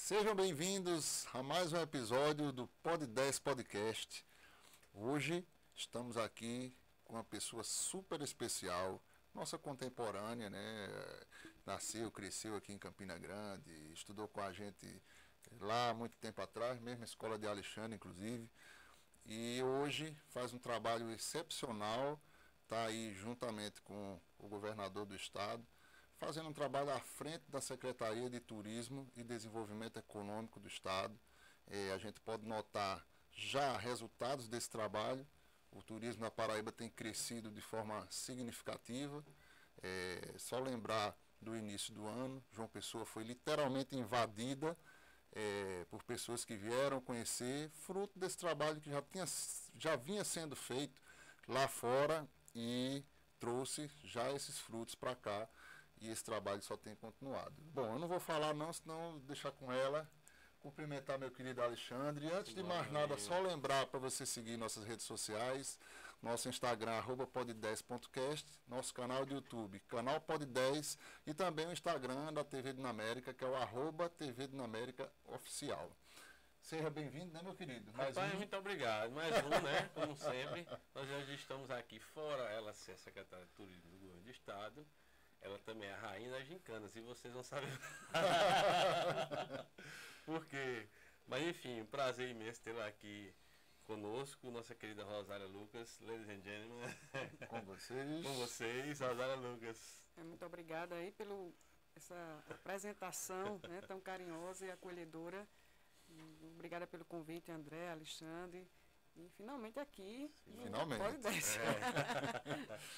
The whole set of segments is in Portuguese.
Sejam bem-vindos a mais um episódio do Pod 10 Podcast. Hoje estamos aqui com uma pessoa super especial, nossa contemporânea, né? Nasceu, cresceu aqui em Campina Grande, estudou com a gente lá há muito tempo atrás, mesma escola de Alexandre, inclusive. E hoje faz um trabalho excepcional, está aí juntamente com o governador do estado, fazendo um trabalho à frente da Secretaria de Turismo e Desenvolvimento Econômico do Estado. A gente pode notar já resultados desse trabalho. O turismo na Paraíba tem crescido de forma significativa. Só lembrar do início do ano, João Pessoa foi literalmente invadida por pessoas que vieram conhecer, fruto desse trabalho que já vinha sendo feito lá fora e trouxe já esses frutos para cá. E esse trabalho só tem continuado. Bom, eu não vou falar não, senão vou deixar com ela. Cumprimentar meu querido Alexandre. E antes de mais nada, só lembrar para você seguir nossas redes sociais. Nosso Instagram, @pod10.cast. Nosso canal do YouTube, canal Pod10. E também o Instagram da TV Dinamérica, que é o @TV Dinamérica Oficial. Seja bem-vindo, né, meu querido? Rapaz, muito obrigado. Mais um, né? Como sempre. Nós hoje estamos aqui, fora ela ser secretária de Turismo do Governo do Estado. Ela também é a rainha das gincanas, e vocês não sabem por quê. Mas enfim, um prazer imenso tê-la aqui conosco, nossa querida Rosália Lucas, ladies and gentlemen. Com vocês. Com vocês, Rosália Lucas. Muito obrigada aí pela essa apresentação, né, tão carinhosa e acolhedora. Obrigada pelo convite, André, Alexandre. E finalmente aqui. Finalmente. Pode descer.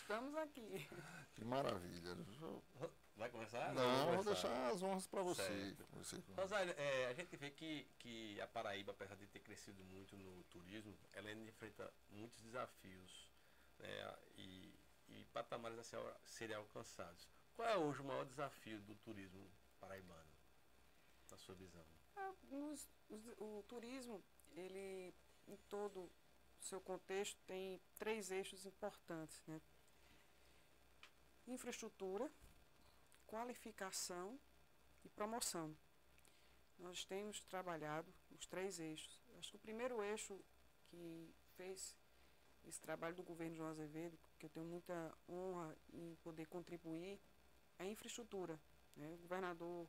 Estamos aqui. Que maravilha. Vai começar? Não, vou deixar as honras para você. Rosália, a gente vê que a Paraíba, apesar de ter crescido muito no turismo, ela ainda enfrenta muitos desafios, né, e patamares a serem alcançados. Qual é hoje o maior desafio do turismo paraibano, na sua visão? O turismo, ele, em todo o seu contexto, tem 3 eixos importantes, né? Infraestrutura, qualificação e promoção. Nós temos trabalhado os 3 eixos. Acho que o primeiro eixo que fez esse trabalho do governo João Azevedo, que eu tenho muita honra em poder contribuir, é a infraestrutura, né? O governador,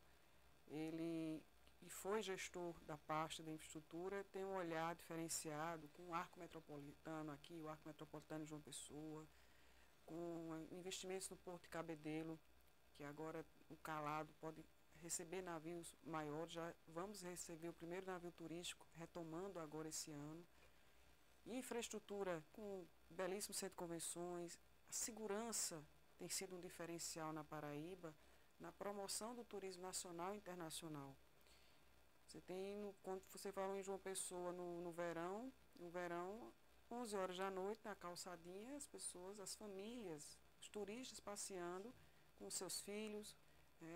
ele e foi gestor da pasta da infraestrutura, tem um olhar diferenciado com o arco metropolitano aqui, o arco metropolitano de João Pessoa, com investimentos no Porto de Cabedelo, que agora o Calado pode receber navios maiores, já vamos receber o primeiro navio turístico, retomando agora esse ano. E infraestrutura com belíssimo centro de convenções, a segurança tem sido um diferencial na Paraíba, na promoção do turismo nacional e internacional. Você tem, quando você falou em João Pessoa no verão, 11 horas da noite, na calçadinha, as pessoas, as famílias, os turistas passeando com seus filhos,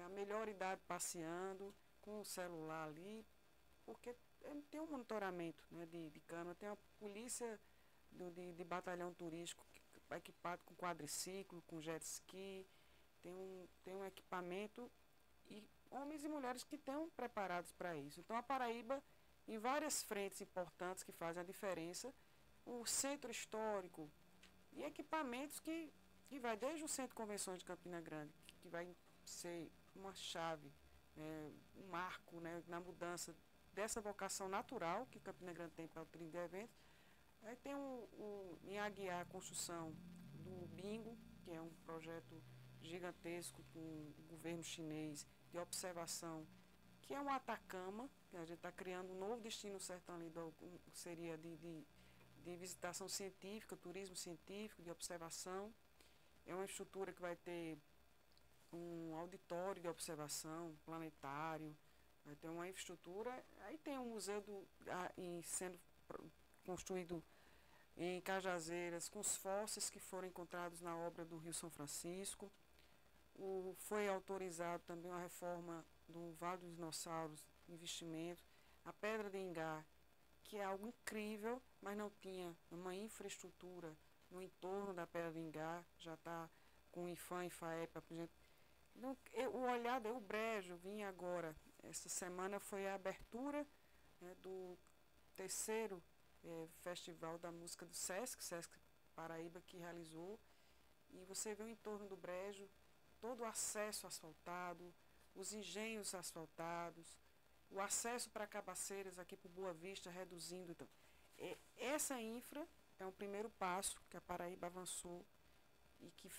a melhor idade passeando, com o celular ali, porque tem um monitoramento, né, de câmera, tem a polícia de batalhão turístico equipado com quadriciclo, com jet ski, tem um equipamento e homens e mulheres que estão preparados para isso. Então, a Paraíba, em várias frentes importantes que fazem a diferença, o centro histórico e equipamentos que vai desde o Centro de Convenções de Campina Grande, que vai ser uma chave, um marco, né, na mudança dessa vocação natural que Campina Grande tem para o turismo de eventos. Aí tem em Aguiar a construção do Bingo, que é um projeto gigantesco com o governo chinês de observação, que é um Atacama, que a gente está criando um novo destino no sertão ali, seria de visitação científica, turismo científico, de observação. É uma estrutura que vai ter um auditório de observação, planetário, vai ter uma infraestrutura. Aí tem um museu sendo construído em Cajazeiras, com os fósseis que foram encontrados na obra do Rio São Francisco. Foi autorizado também uma reforma do Vale dos Dinossauros, investimento. A Pedra de Ingá, que é algo incrível, mas não tinha uma infraestrutura no entorno da Pedra de Ingá, já está com o IFAM e FAEP. O olhar, o Brejo vinha agora essa semana foi a abertura, né, do terceiro Festival da Música do Sesc Paraíba, que realizou. E você vê o entorno do Brejo, todo o acesso asfaltado, os engenhos asfaltados, o acesso para Cabaceiras aqui para Boa Vista reduzindo. Então, essa infra é um primeiro passo que a Paraíba avançou e que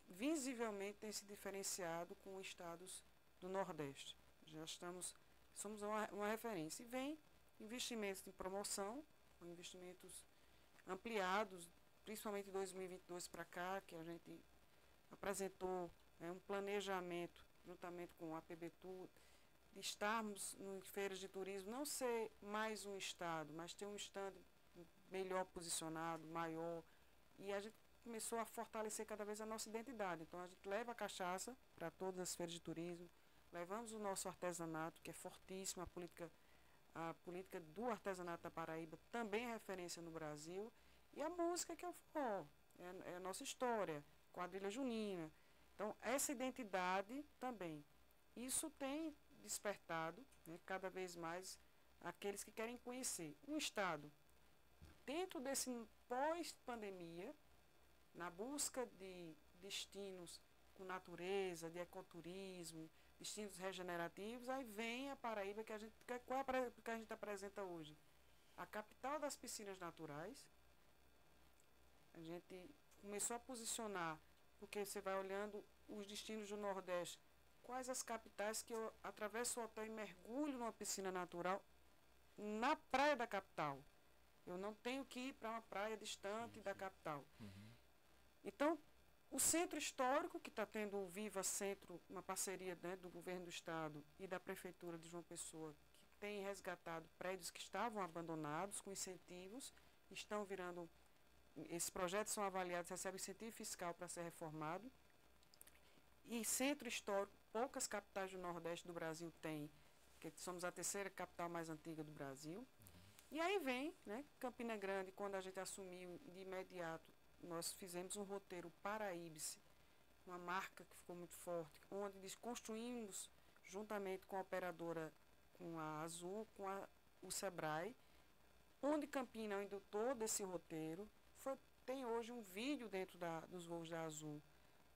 visivelmente tem se diferenciado com estados do Nordeste. Já somos uma referência. E vem investimentos em promoção, investimentos ampliados, principalmente em 2022 para cá, que a gente apresentou um planejamento, juntamente com a PBTU, de estarmos em feiras de turismo, não ser mais um estado, mas ter um estado melhor posicionado, maior, e a gente começou a fortalecer cada vez a nossa identidade. Então a gente leva a cachaça para todas as feiras de turismo, levamos o nosso artesanato, que é fortíssimo, a política do artesanato da Paraíba também é referência no Brasil, e a música, que é o forró, é a nossa história, quadrilha junina. Então essa identidade também, isso tem despertado, né, cada vez mais aqueles que querem conhecer um estado dentro desse pós-pandemia, na busca de destinos com natureza, de ecoturismo, destinos regenerativos. Aí vem a Paraíba, qual é a Paraíba que a gente apresenta hoje? A capital das piscinas naturais. A gente começou a posicionar, porque você vai olhando os destinos do Nordeste, quais as capitais que eu atravesso o hotel e mergulho numa piscina natural na praia da capital. Eu não tenho que ir para uma praia distante da capital. Então, o centro histórico, que está tendo o Viva Centro, uma parceria, né, do governo do estado e da prefeitura de João Pessoa, que tem resgatado prédios que estavam abandonados com incentivos, estão virando, esses projetos são avaliados, recebem incentivo fiscal para ser reformado. E centro histórico, poucas capitais do Nordeste do Brasil têm, porque somos a terceira capital mais antiga do Brasil. E aí vem, né, Campina Grande, quando a gente assumiu de imediato, nós fizemos um roteiro Paraíbice, uma marca que ficou muito forte, onde construímos, juntamente com a operadora, com a Azul, o Sebrae, onde Campina é o indutor desse roteiro. Tem hoje um vídeo dentro dos voos da Azul,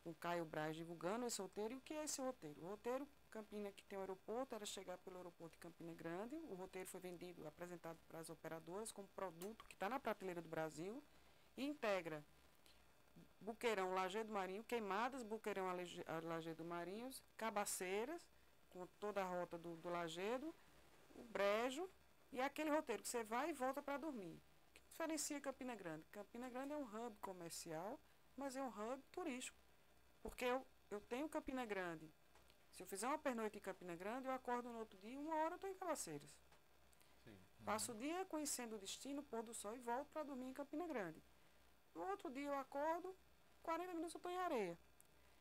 com o Caio Braz divulgando esse roteiro. E o que é esse roteiro? O roteiro Campina, que tem o aeroporto, era chegar pelo aeroporto de Campina Grande. O roteiro foi vendido, apresentado para as operadoras como produto que está na prateleira do Brasil e integra Buqueirão, Lajedo Marinho, Queimadas, Buqueirão, Lajedo Marinhos, Cabaceiras, com toda a rota do Lajedo, o Brejo e aquele roteiro que você vai e volta para dormir. O que diferencia Campina Grande? Campina Grande é um hub comercial, mas é um hub turístico, porque eu tenho Campina Grande. Se eu fizer uma pernoite em Campina Grande, eu acordo no outro dia, 1 hora eu estou em Cabaceiras. Passo o dia conhecendo o destino, pôr do sol, e volto para dormir em Campina Grande. No outro dia eu acordo, 40 minutos eu estou em Areia.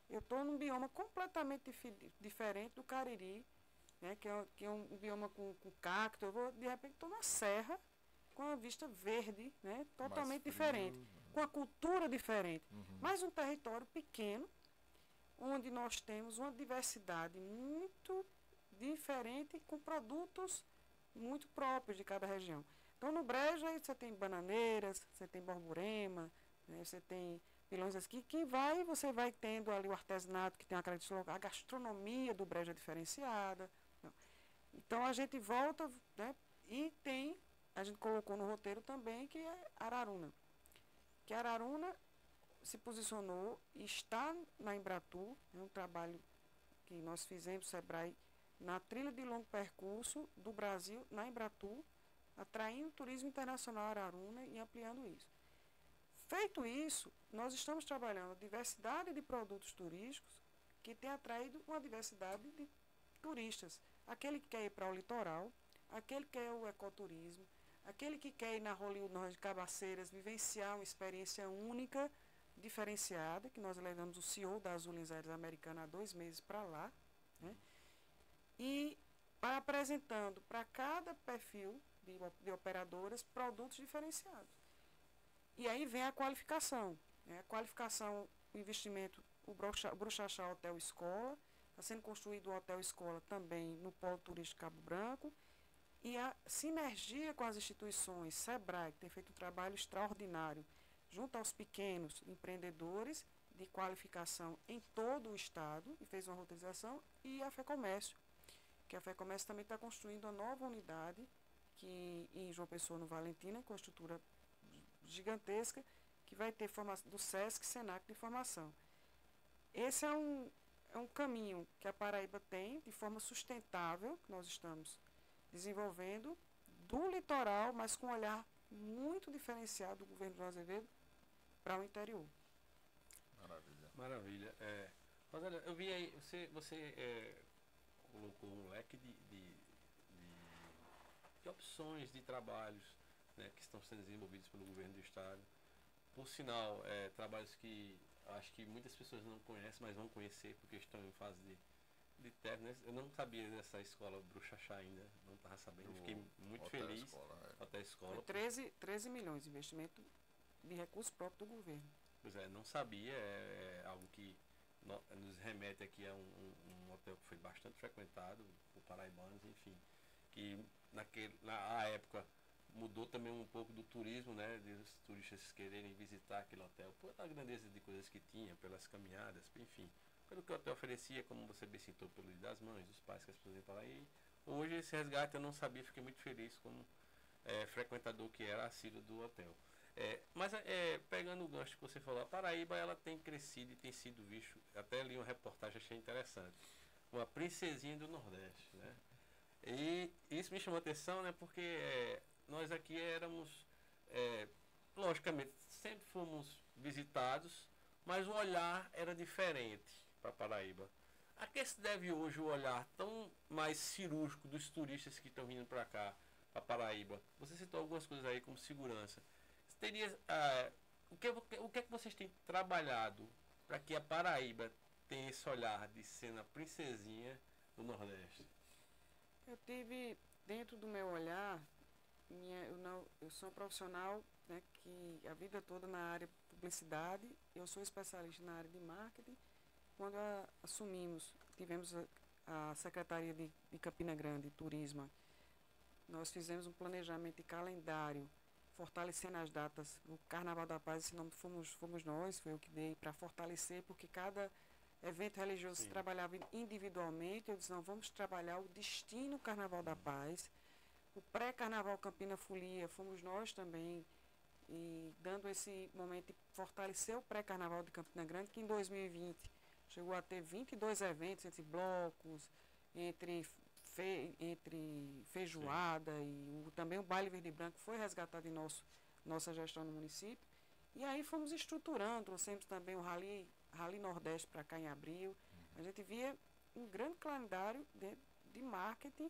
Eu estou num bioma completamente diferente do Cariri, né, que é um bioma com cacto. De repente estou na serra, com a vista verde, né, totalmente diferente, com a cultura diferente. Mas um território pequeno, onde nós temos uma diversidade muito diferente, com produtos muito próprios de cada região. Então, no Brejo, aí você tem bananeiras, você tem borborema, né, você tem pilões aqui, você vai tendo ali o artesanato, que tem uma característica local, a gastronomia do Brejo é diferenciada. Então, a gente volta, né, e a gente colocou no roteiro também, que é Araruna. Que Araruna se posicionou e está na Embratu, é um trabalho que nós fizemos, Sebrae, na trilha de longo percurso do Brasil, na Embratu, atraindo turismo internacional a Araruna e ampliando isso. Feito isso, nós estamos trabalhando a diversidade de produtos turísticos que tem atraído uma diversidade de turistas. Aquele que quer ir para o litoral, aquele que quer o ecoturismo, aquele que quer ir na Hollywood de Cabaceiras, vivenciar uma experiência única, diferenciada, que nós levamos o CEO da Azul Aéreas Americana há 2 meses para lá, né? E apresentando para cada perfil de operadoras produtos diferenciados. E aí vem a qualificação, né? A qualificação, o investimento, o Bruxachá Hotel Escola, Está sendo construído o Hotel Escola também no Polo Turístico Cabo Branco. E a sinergia com as instituições, SEBRAE, que tem feito um trabalho extraordinário, junto aos pequenos empreendedores de qualificação em todo o estado, e fez uma roteirização, e a FEComércio, que a FEComércio também está construindo uma nova unidade, que em João Pessoa, no Valentina, com uma estrutura gigantesca, que vai ter formação do SESC, SENAC de formação. Esse é um caminho que a Paraíba tem de forma sustentável, que nós estamos desenvolvendo, do litoral, mas com um olhar muito diferenciado do governo João Azevedo para o interior. Maravilha. Maravilha. Mas olha, eu vi aí, você colocou um leque de opções de trabalhos, né, que estão sendo desenvolvidos pelo governo do estado. Por sinal, trabalhos que acho que muitas pessoas não conhecem, mas vão conhecer porque estão em fase de término, né? Eu não sabia dessa escola Bruxachá ainda, não estava sabendo, fiquei muito feliz. Até a escola. Foi 13 milhões de investimento de recursos próprios do governo. Pois é, não sabia, algo que nos remete aqui a um hotel que foi bastante frequentado por paraibanos, enfim, que na época mudou também um pouco do turismo, né, de os turistas quererem visitar aquele hotel, por a grandeza de coisas que tinha, pelas caminhadas, enfim, pelo que o hotel oferecia, como você bem citou, pelo Dia das Mães, dos pais que as pessoas iam para lá. E hoje esse resgate eu não sabia, fiquei muito feliz como frequentador que era assíduo do hotel. Mas pegando o gancho que você falou, a Paraíba ela tem crescido e tem sido visto, até li uma reportagem, achei interessante, uma princesinha do Nordeste, né? E isso me chamou a atenção, né, porque nós aqui éramos, logicamente, sempre fomos visitados, mas o olhar era diferente para Paraíba. A que se deve hoje o olhar tão mais cirúrgico dos turistas que estão vindo para cá, para Paraíba? Você citou algumas coisas aí como segurança. O que é que vocês têm trabalhado para que a Paraíba tenha esse olhar de ser a princesinha do Nordeste? Eu tive, dentro do meu olhar, eu sou um profissional, né, que a vida toda na área de publicidade, eu sou especialista na área de marketing. Quando tivemos a Secretaria de Campina Grande, Turismo, nós fizemos um planejamento de calendário, fortalecendo as datas. O Carnaval da Paz, esse nome fomos nós, foi eu que dei para fortalecer, porque cada evento religioso se trabalhava individualmente. Eu disse, não, vamos trabalhar o destino Carnaval da Paz. O pré-Carnaval Campina Folia, fomos nós também, e dando esse momento de fortalecer o pré-Carnaval de Campina Grande, que em 2020 chegou a ter 22 eventos, entre blocos, entre feijoada, e também o Baile Verde e Branco foi resgatado em nossa gestão no município. E aí fomos estruturando, trouxemos também o Rally Nordeste para cá em abril. A gente via um grande calendário de marketing,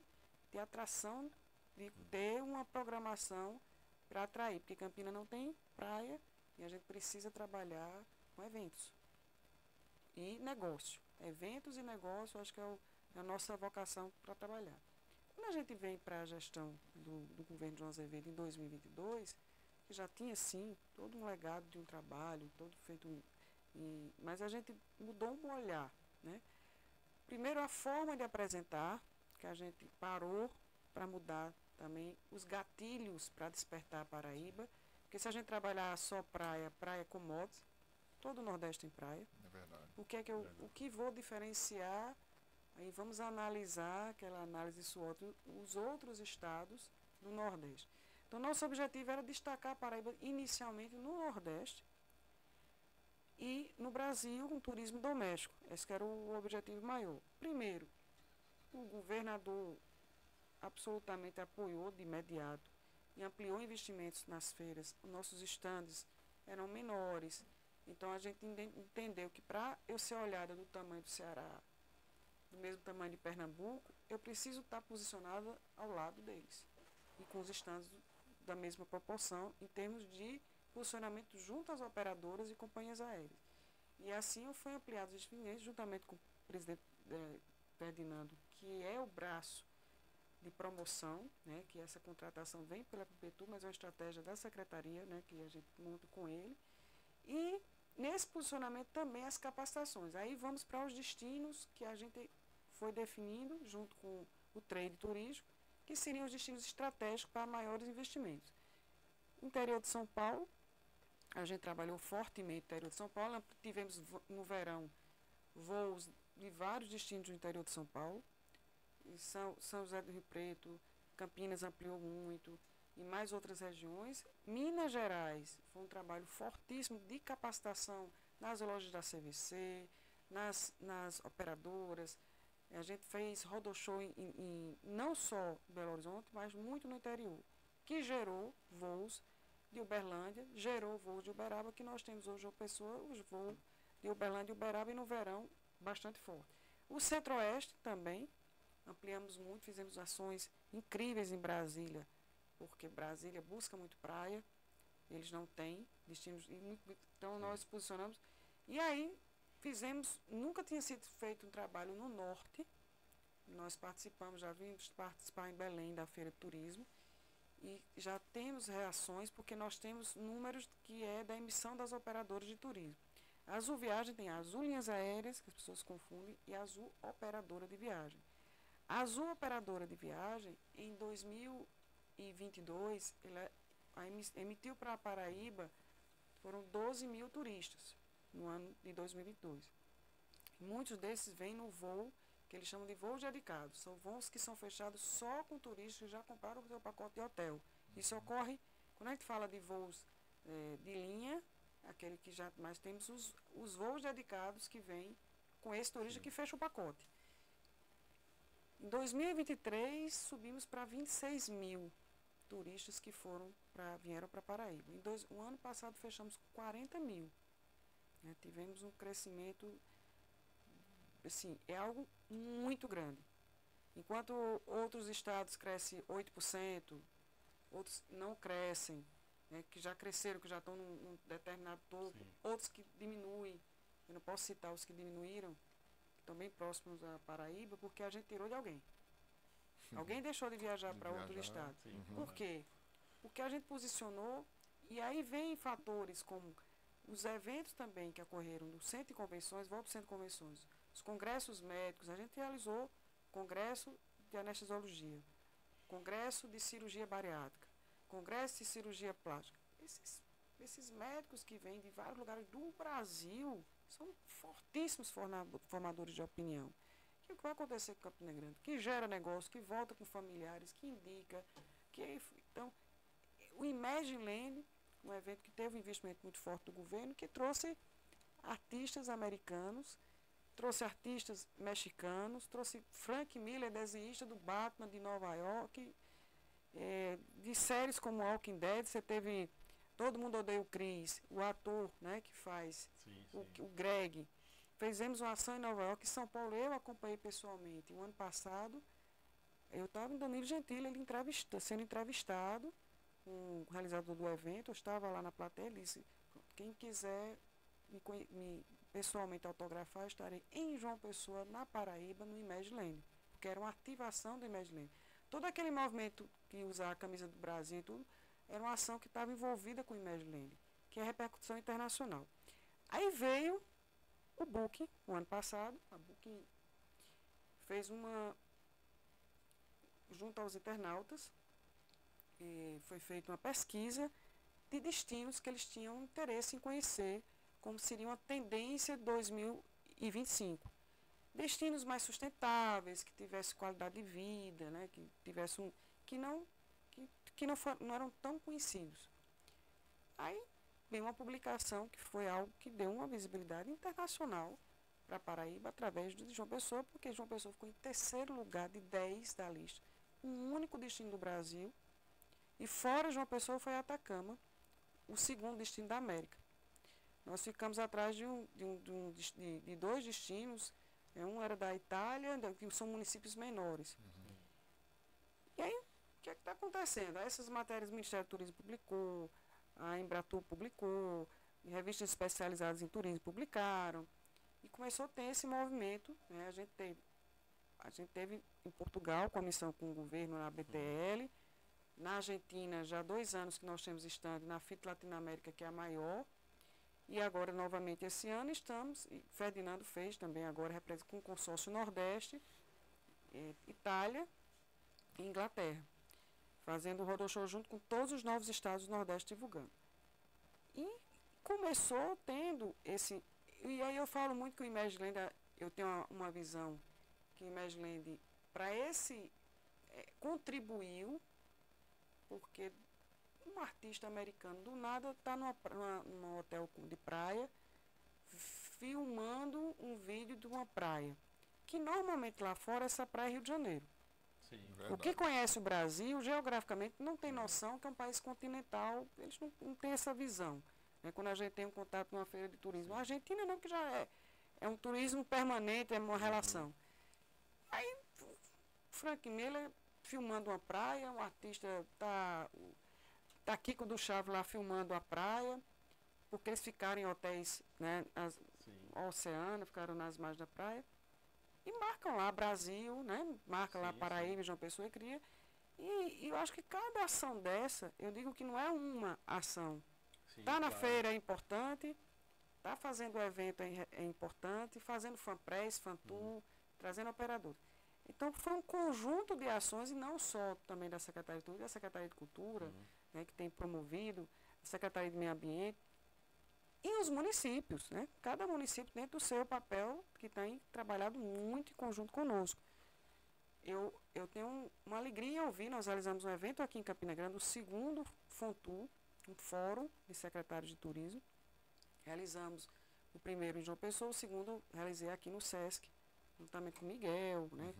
de atração, de ter uma programação para atrair, porque Campina não tem praia e a gente precisa trabalhar com eventos e negócio. Eventos e negócio, acho que é a nossa vocação para trabalhar. Quando a gente vem para a gestão do governo João Azevedo em 2022, que já tinha, sim, todo um legado de um trabalho, todo feito, mas a gente mudou um olhar, né? Primeiro, a forma de apresentar, que a gente parou para mudar também os gatilhos para despertar a Paraíba, porque se a gente trabalhar só praia commodities, todo o Nordeste tem praia. É verdade. O que vou diferenciar, aí vamos analisar aquela análise SWOT, os outros estados do Nordeste. Então, nosso objetivo era destacar a Paraíba inicialmente no Nordeste e no Brasil, um turismo doméstico. Esse era o objetivo maior. Primeiro, o governador absolutamente apoiou de imediato e ampliou investimentos nas feiras. Os nossos estandes eram menores. Então, a gente entendeu que para eu ser olhada do tamanho do Ceará, do mesmo tamanho de Pernambuco, eu preciso estar posicionada ao lado deles. E com os estandes da mesma proporção, em termos de posicionamento junto às operadoras e companhias aéreas. E assim eu fui ampliado os investimentos, juntamente com o presidente Ferdinando, que é o braço de promoção, né, que essa contratação vem pela PPTU, mas é uma estratégia da secretaria, né, que a gente monta com ele. E nesse posicionamento também as capacitações. Aí vamos para os destinos que a gente foi definindo, junto com o trade turístico, que seriam os destinos estratégicos para maiores investimentos. Interior de São Paulo, a gente trabalhou fortemente no interior de São Paulo, tivemos no verão voos de vários destinos do interior de São Paulo, e São José do Rio Preto, Campinas ampliou muito, e mais outras regiões. Minas Gerais, foi um trabalho fortíssimo de capacitação nas lojas da CVC, nas operadoras. A gente fez roadshow não só em Belo Horizonte, mas muito no interior, que gerou voos de Uberlândia, gerou voos de Uberaba, que nós temos hoje os voos de Uberlândia e Uberaba, e no verão bastante forte. O Centro-Oeste também, ampliamos muito, fizemos ações incríveis em Brasília, porque Brasília busca muito praia, eles não têm destinos, então nós posicionamos. E aí nunca tinha sido feito um trabalho no norte, nós participamos, já vimos participar em Belém da Feira de Turismo, e já temos reações, porque nós temos números que é da emissão das operadoras de turismo. A Azul Viagem tem a Azul Linhas Aéreas, que as pessoas confundem, e a Azul Operadora de Viagem. A Azul Operadora de Viagem, em 2022, ela emitiu para a Paraíba, foram 12 mil turistas no ano de 2022. Muitos desses vêm no voo, que eles chamam de voos dedicados. São voos que são fechados só com turistas que já compraram o seu pacote de hotel. Isso ocorre, quando a gente fala de voos de linha, aquele que já mais temos os voos dedicados que vêm com esse turista que fecha o pacote. Em 2023, subimos para 26 mil turistas que vieram para Paraíba. O ano passado, fechamos com 40 mil. Tivemos um crescimento, assim, é algo muito grande. Enquanto outros estados crescem 8%, outros não crescem, que já cresceram, que já estão num determinado topo, outros que diminuem. Eu não posso citar os que diminuíram, estão bem próximos à Paraíba, porque a gente tirou de alguém. Alguém deixou de viajar para outro estado. Por quê? Porque a gente posicionou, e aí vem fatores como os eventos também que ocorreram no Centro de Convenções, volta ao Centro de Convenções, os congressos médicos, a gente realizou congresso de anestesiologia, congresso de cirurgia bariátrica, congresso de cirurgia plástica. Esses médicos que vêm de vários lugares do Brasil são fortíssimos formadores de opinião. O que vai acontecer com Campina Grande? Que gera negócio, que volta com familiares, que indica. Então, o Imagine Land, um evento que teve um investimento muito forte do governo, que trouxe artistas americanos, trouxe artistas mexicanos, trouxe Frank Miller, desenhista do Batman de Nova York, de séries como Walking Dead. Você teve Todo Mundo Odeia o Chris, o ator, que faz, o Greg. Fizemos uma ação em Nova York, em São Paulo, eu acompanhei pessoalmente. O ano passado, eu estava em Danilo Gentili, ele sendo entrevistado, o realizador do evento, eu estava lá na plateia, ele disse, quem quiser me pessoalmente autografar, eu estarei em João Pessoa, na Paraíba, no Imagine Land, porque era uma ativação do Imagine Land. Todo aquele movimento que usar a camisa do Brasil e tudo, era uma ação que estava envolvida com o Imagine Land, que é repercussão internacional. Aí veio o Booking, o ano passado, a Booking fez junto aos internautas, foi feita uma pesquisa de destinos que eles tinham interesse em conhecer, como seria uma tendência 2025. Destinos mais sustentáveis, que tivessem qualidade de vida, que tivessem que não eram tão conhecidos. Aí veio uma publicação que foi algo que deu uma visibilidade internacional para a Paraíba através de João Pessoa, porque João Pessoa ficou em terceiro lugar de 10 da lista. Um único destino do Brasil, e fora João Pessoa foi Atacama, o segundo destino da América. Nós ficamos atrás de dois destinos, um era da Itália, que são municípios menores. E aí, o que é que está acontecendo? Essas matérias o Ministério do Turismo publicou, a Embratur publicou, revistas especializadas em turismo publicaram, e começou a ter esse movimento. A gente teve em Portugal, comissão com o governo na BTL, na Argentina já há 2 anos que nós temos stand na FIT Latinoamérica, que é a maior, e agora novamente esse ano estamos, e Ferdinando fez também agora, com o consórcio Nordeste, Itália e Inglaterra, fazendo o roadshow junto com todos os novos estados do Nordeste divulgando. E começou tendo esse... E aí eu falo muito que o Imageland, eu tenho uma visão que o Imageland, para esse, contribuiu, porque um artista americano do nada está num hotel de praia, filmando um vídeo de uma praia, que normalmente lá fora essa praia é Rio de Janeiro. Sim. O que conhece o Brasil, geograficamente, não tem noção que é um país continental, eles não têm essa visão. Né? Quando a gente tem um contato com uma feira de turismo, a Argentina não, que já é um turismo permanente, é uma relação. Aí, Frank Miller filmando uma praia, um artista tá Kiko do Chave lá filmando a praia, porque eles ficaram em hotéis, né, oceano, ficaram nas margens da praia, e marcam lá Brasil, né, marca lá Paraíba, João Pessoa e cria. E eu acho que cada ação dessa, eu digo que não é uma ação. Tá na feira é importante, tá fazendo o evento é importante, fazendo fanpress, fantour, trazendo operador. Então foi um conjunto de ações, e não só também da Secretaria de Turismo, da Secretaria de Cultura, né, que tem promovido, a Secretaria de Meio Ambiente, e os municípios, né? Cada município dentro do seu papel, que tem trabalhado muito em conjunto conosco. Eu tenho uma alegria em ouvir, nós realizamos um evento aqui em Campina Grande, o segundo FONTUR, um fórum de secretários de turismo. Realizamos o primeiro em João Pessoa, o segundo realizei aqui no SESC, juntamente com o Miguel, né?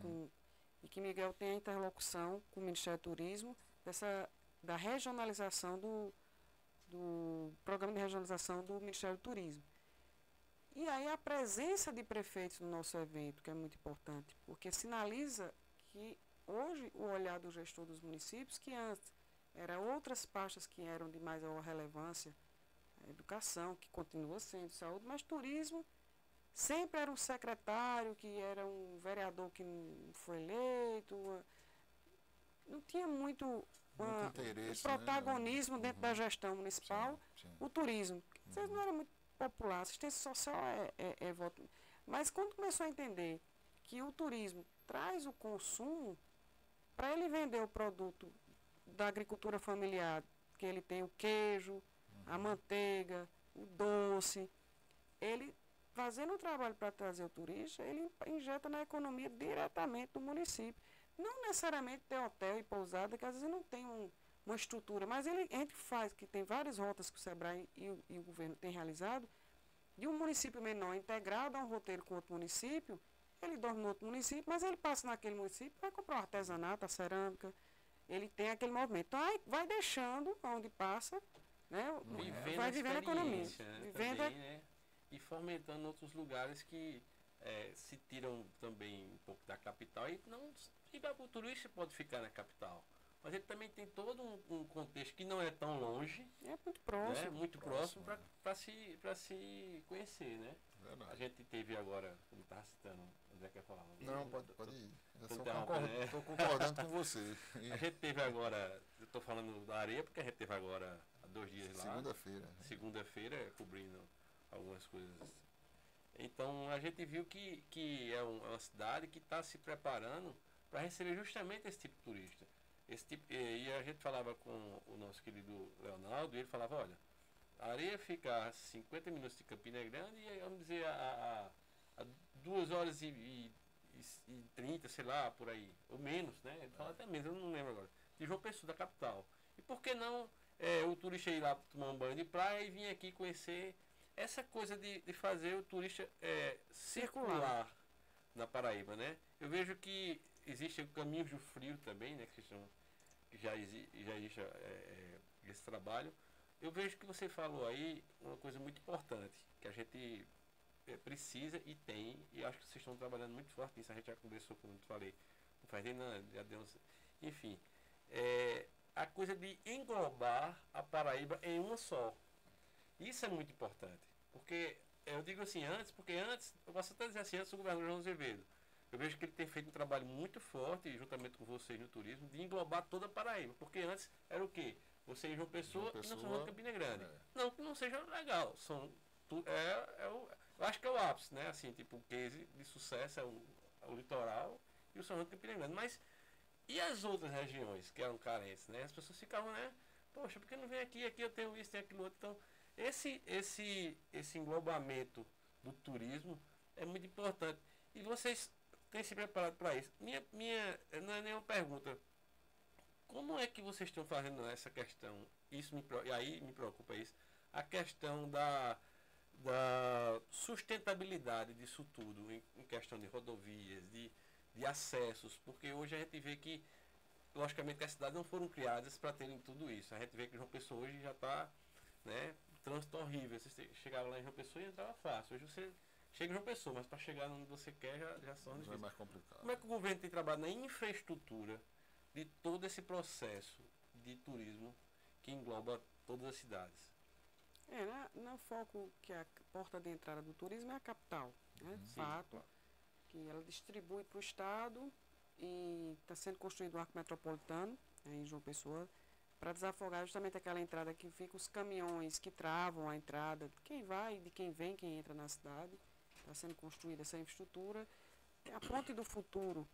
E que Miguel tem a interlocução com o Ministério do Turismo, da regionalização do programa de regionalização do Ministério do Turismo. E aí a presença de prefeitos no nosso evento, que é muito importante, porque sinaliza que hoje o olhar do gestor dos municípios, que antes eram outras pastas que eram de maior relevância, a educação, que continua sendo, saúde, mas turismo sempre era um secretário, que era um vereador que não foi eleito, não tinha muito protagonismo, né, dentro da gestão municipal. Sim. O turismo, vocês não era muito popular, a assistência social é voto. Mas quando começou a entender que o turismo traz o consumo, para ele vender o produto da agricultura familiar, que ele tem o queijo, a manteiga, o doce, ele fazendo um trabalho para trazer o turista, ele injeta na economia diretamente do município. Não necessariamente tem hotel e pousada, que às vezes não tem uma estrutura, mas a gente faz, que tem várias rotas que o SEBRAE e o governo têm realizado, de um município menor integrado a um roteiro com outro município, ele dorme no outro município, mas ele passa naquele município, vai comprar o artesanato, a cerâmica, ele tem aquele movimento. Então, aí vai deixando onde passa, né, vai vivendo a economia. Vivendo também, né? E fomentando outros lugares que se tiram também um pouco da capital. E não, o turista pode ficar na capital, mas ele também tem todo um contexto que não é tão longe. É muito próximo. Né? Muito próximo para se conhecer, né? Verdade. A gente teve agora, como estava citando, o André quer falar? Não, pode ir. Eu estou concordando com você. A gente teve agora, eu estou falando da areia, porque a gente teve agora há 2 dias lá. Segunda-feira. Segunda-feira, cobrindo algumas coisas. Então a gente viu que é uma cidade que está se preparando para receber justamente esse tipo de turista. E a gente falava com o nosso querido Leonardo, e ele falava, olha, a areia fica a 50 minutos de Campina Grande e, vamos dizer, a 2 horas e 30, sei lá, por aí, ou menos, né? Ele fala até menos, eu não lembro agora, de João Pessoa, da capital. E por que não o turista ir lá tomar um banho de praia e vir aqui conhecer essa coisa de fazer o turista circular na Paraíba, né? Eu vejo que existem caminhos do frio também, né? Que já existe esse trabalho. Eu vejo que você falou aí uma coisa muito importante, que a gente precisa e tem, e acho que vocês estão trabalhando muito forte nisso. A gente já conversou, como eu falei, com o Ferdinando, já deu enfim, a coisa de englobar a Paraíba em uma só. Isso é muito importante, porque eu digo assim porque antes, eu posso até dizer assim, antes do governador João Azevedo, eu vejo que ele tem feito um trabalho muito forte, juntamente com vocês no turismo, de englobar toda a Paraíba, porque antes era o quê? Você em João Pessoa e não São João de Campina Grande. Não que não seja legal, eu acho que é o ápice, né? Assim, tipo, o case de sucesso é o litoral e o São João de Campina Grande. Mas e as outras regiões que eram carentes, né? As pessoas ficavam, né? Poxa, por que não vem aqui? Aqui eu tenho isso, tenho aquilo outro. Então, esse englobamento do turismo é muito importante. E vocês têm se preparado para isso? Não é nenhuma pergunta. Como é que vocês estão fazendo essa questão? E aí me preocupa isso. A questão da sustentabilidade disso tudo, em questão de rodovias, de acessos, porque hoje a gente vê que, logicamente, as cidades não foram criadas para terem tudo isso. A gente vê que João Pessoa hoje já está, né, trânsito horrível. Você chegava lá em João Pessoa e entrava fácil. Hoje você chega em João Pessoa, mas para chegar onde você quer já são Já é difíceis. mais complicado. Como é que o governo tem trabalhado na infraestrutura de todo esse processo de turismo que engloba todas as cidades? No foco que a porta de entrada do turismo é a capital, né? Fato, que ela distribui para o Estado e está sendo construído um arco metropolitano, né, em João Pessoa, para desafogar justamente aquela entrada que fica os caminhões que travam a entrada de quem vai, de quem vem, quem entra na cidade. Está sendo construída essa infraestrutura. A Ponte do Futuro,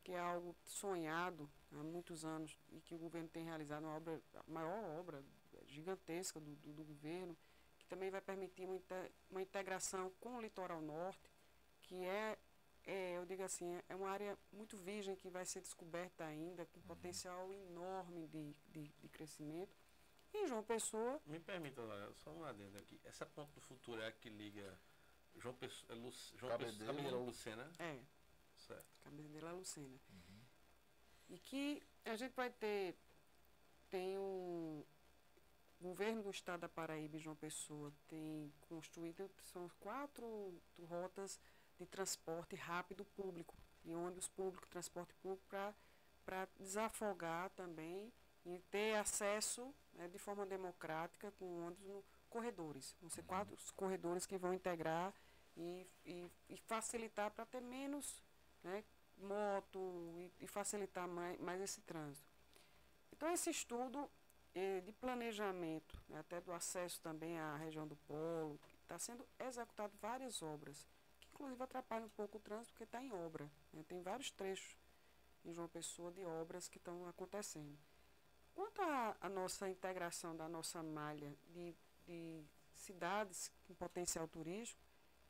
que é algo sonhado há muitos anos e que o governo tem realizado, a maior obra gigantesca do governo, que também vai permitir uma integração com o litoral norte, que eu digo assim, é uma área muito virgem que vai ser descoberta ainda, com potencial enorme de crescimento. E João Pessoa... Me permita, só um adendo aqui. Essa Ponte do Futuro é a que liga João Pessoa, Cabedelo Lucena? É. Certo. Cabedelo Lucena. E que a gente vai tem um governo do estado da Paraíba e João Pessoa tem construído, são 4 rotas de transporte rápido público, de ônibus público, transporte público, para desafogar também e ter acesso, né, de forma democrática com ônibus corredores. Vão ser 4 corredores que vão integrar e facilitar para ter menos, né, moto e facilitar mais esse trânsito. Então, esse estudo de planejamento, né, até do acesso também à região do polo, está sendo executado várias obras, que inclusive atrapalham um pouco o trânsito, porque está em obra, né, tem vários trechos em João Pessoa de obras que estão acontecendo. Quanto à nossa integração da nossa malha de cidades com potencial turístico,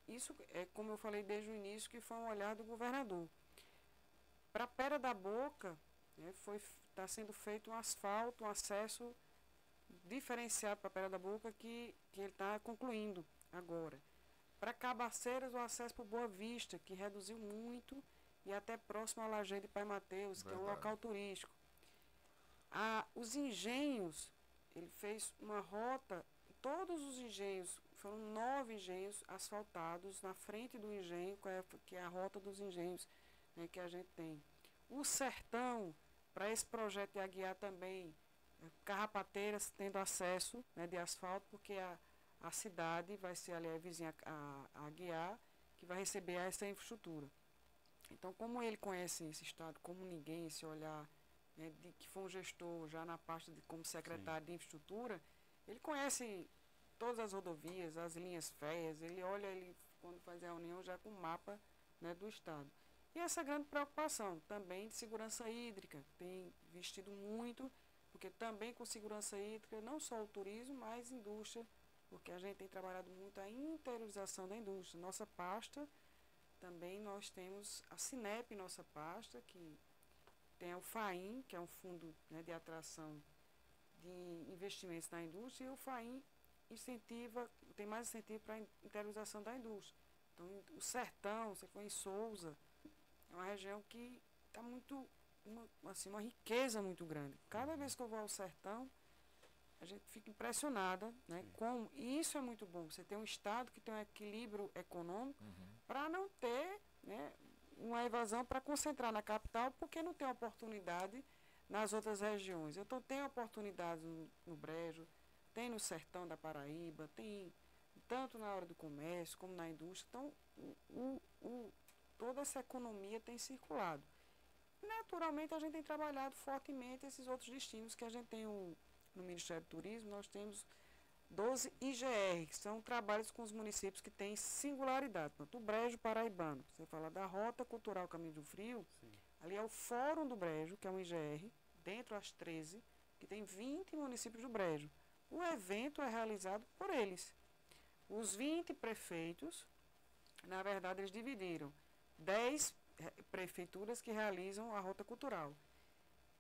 isso é, como eu falei desde o início, que foi um olhar do governador. Para a Pera da Boca, né, está sendo feito um asfalto, um acesso diferenciado para a Pera da Boca que ele está concluindo agora. Para Cabaceiras, o acesso para Boa Vista, que reduziu muito, e até próximo à Lajeado de Pai Mateus, que é um local turístico. Os engenhos, ele fez uma rota, todos os engenhos, foram 9 engenhos asfaltados na frente do engenho, que é a rota dos engenhos, né, que a gente tem. O Sertão, para esse projeto de Aguiar também, Carrapateiras tendo acesso, né, de asfalto, porque a cidade vai ser ali a vizinha a Aguiar, que vai receber essa infraestrutura. Então, como ele conhece esse estado como ninguém, esse olhar, né, que foi um gestor já na pasta como secretário de infraestrutura, ele conhece todas as rodovias, as linhas férreas, ele olha, quando faz a reunião, já com o mapa, né, do estado. E essa grande preocupação também de segurança hídrica, tem investido muito, porque também com segurança hídrica, não só o turismo, mas indústria, porque a gente tem trabalhado muito a interiorização da indústria. Nossa pasta, também nós temos a Cinep, nossa pasta, que tem o FAIM, que é um fundo, né, de atração de investimentos na indústria, e o FAIM tem mais incentivo para a interiorização da indústria. Então, o Sertão, você foi em Sousa, é uma região que está uma riqueza muito grande. Cada vez que eu vou ao Sertão, a gente fica impressionada, né, e isso é muito bom. Você tem um estado que tem um equilíbrio econômico para não ter, né, uma evasão para concentrar na capital, porque não tem oportunidade nas outras regiões. Então, tem oportunidades no Brejo, tem no Sertão da Paraíba, tem tanto na área do comércio como na indústria. Então, toda essa economia tem circulado. Naturalmente, a gente tem trabalhado fortemente esses outros destinos que a gente tem no Ministério do Turismo. Nós temos 12 IGR, que são trabalhos com os municípios que têm singularidade. Portanto, o Brejo Paraibano, você fala da Rota Cultural Caminho do Frio, Sim. ali é o Fórum do Brejo, que é um IGR, dentro das 13, que tem 20 municípios do Brejo. O evento é realizado por eles. Os 20 prefeitos, na verdade, eles dividiram 10 prefeituras que realizam a Rota Cultural.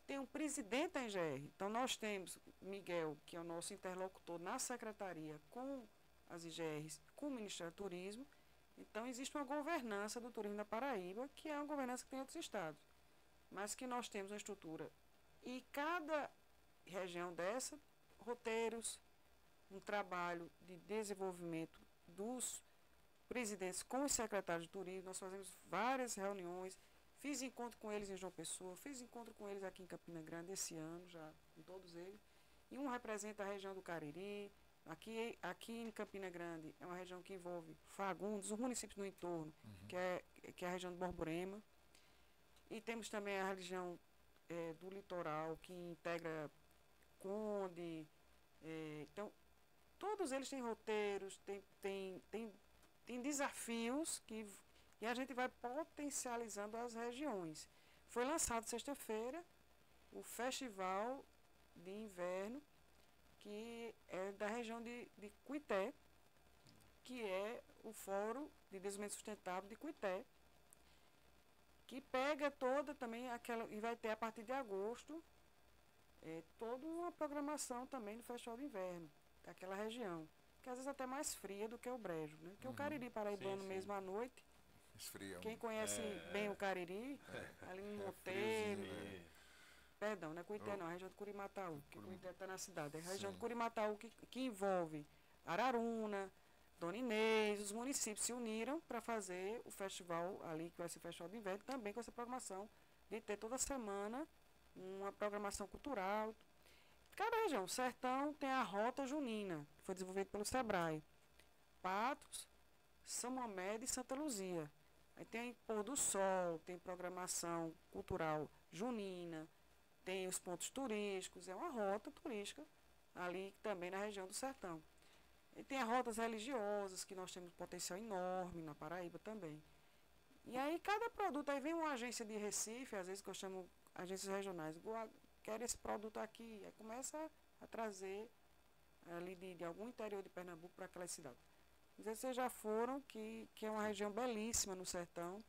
Tem um presidente da IGR. Então, nós temos Miguel, que é o nosso interlocutor na secretaria com as IGRs, com o Ministério do Turismo. Então, existe uma governança do turismo da Paraíba, que é uma governança que tem em outros estados. Mas que nós temos uma estrutura. E cada região dessa, roteiros, um trabalho de desenvolvimento dos presidentes com os secretários de turismo. Nós fazemos várias reuniões. Fiz encontro com eles em João Pessoa, fiz encontro com eles aqui em Campina Grande esse ano, já com todos eles. E um representa a região do Cariri. Aqui em Campina Grande é uma região que envolve Fagundes, os municípios do entorno, que é a região do Borborema. E temos também a região do litoral, que integra Conde. Então, todos eles têm roteiros, têm desafios e a gente vai potencializando as regiões. Foi lançado sexta-feira o Festival de Inverno, que é da região de Cuité, que é o Fórum de Desenvolvimento Sustentável de Cuité, que pega toda também aquela, e vai ter a partir de agosto, toda uma programação também do Festival de Inverno, daquela região, que às vezes até mais fria do que o Brejo, né? Porque o Cariri paraibano mesmo à noite, Esfria. quem conhece bem o Cariri, ali no Monteiro, perdão, não é Cuité não, é a região de Curimataú, que Cuité está na cidade, é a região de Curimataú que envolve Araruna, Dona Inês, os municípios se uniram para fazer o festival ali, que vai ser o Festival de Inverno, também com essa programação de ter toda semana uma programação cultural. Cada região, o Sertão tem a Rota Junina, que foi desenvolvida pelo Sebrae, Patos, São Mamede e Santa Luzia. Aí tem Pôr do Sol, tem programação cultural junina, tem os pontos turísticos, é uma rota turística ali também na região do Sertão. E tem as rotas religiosas, que nós temos um potencial enorme na Paraíba também. E aí cada produto, aí vem uma agência de Recife, às vezes que eu chamo agências regionais, quero esse produto aqui, aí começa a trazer ali de algum interior de Pernambuco para aquela cidade. Não sei se vocês já foram, que é uma região belíssima no sertão,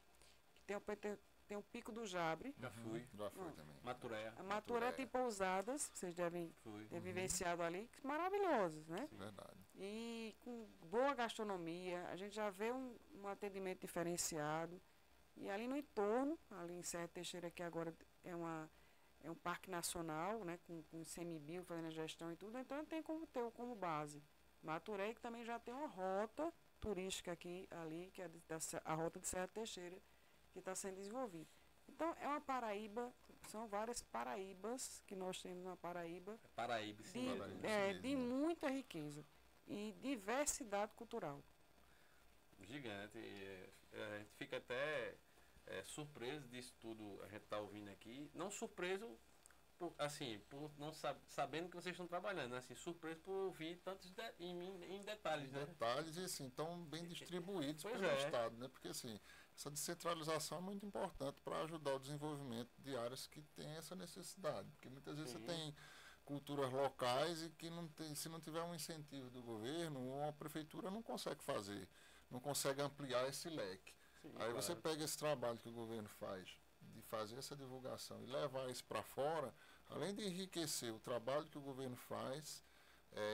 que tem o Pico do Jabre. Já fui. Já fui também. Maturé. A Maturé tem pousadas, vocês devem ter vivenciado ali, maravilhosas, né? Sim. Verdade. E com boa gastronomia, a gente já vê um atendimento diferenciado. E ali no entorno, ali em Serra Teixeira, que agora é um parque nacional, né, com ICMBio fazendo a gestão e tudo, então tem como ter como base. Maturé, que também já tem uma rota turística ali, que é a rota de Serra Teixeira, que está sendo desenvolvida. Então, é uma Paraíba, são várias Paraíbas que nós temos na Paraíba, Paraíba, sim. de muita riqueza e diversidade cultural. Gigante. A gente fica até surpreso disso tudo, a gente está ouvindo aqui. Não surpreso por não sabendo que vocês estão trabalhando, né? Assim, surpreso por ouvir tantos em detalhes, né? Detalhes e assim, tão bem distribuídos Pois pelo é. Estado, né? Porque assim, essa descentralização é muito importante para ajudar o desenvolvimento de áreas que têm essa necessidade. Porque muitas vezes você tem culturas locais e que se não tiver um incentivo do governo, uma prefeitura não consegue fazer, não consegue ampliar esse leque. Sim, Aí claro. você pega esse trabalho que o governo faz, de fazer essa divulgação e levar isso para fora, além de enriquecer o trabalho que o governo faz,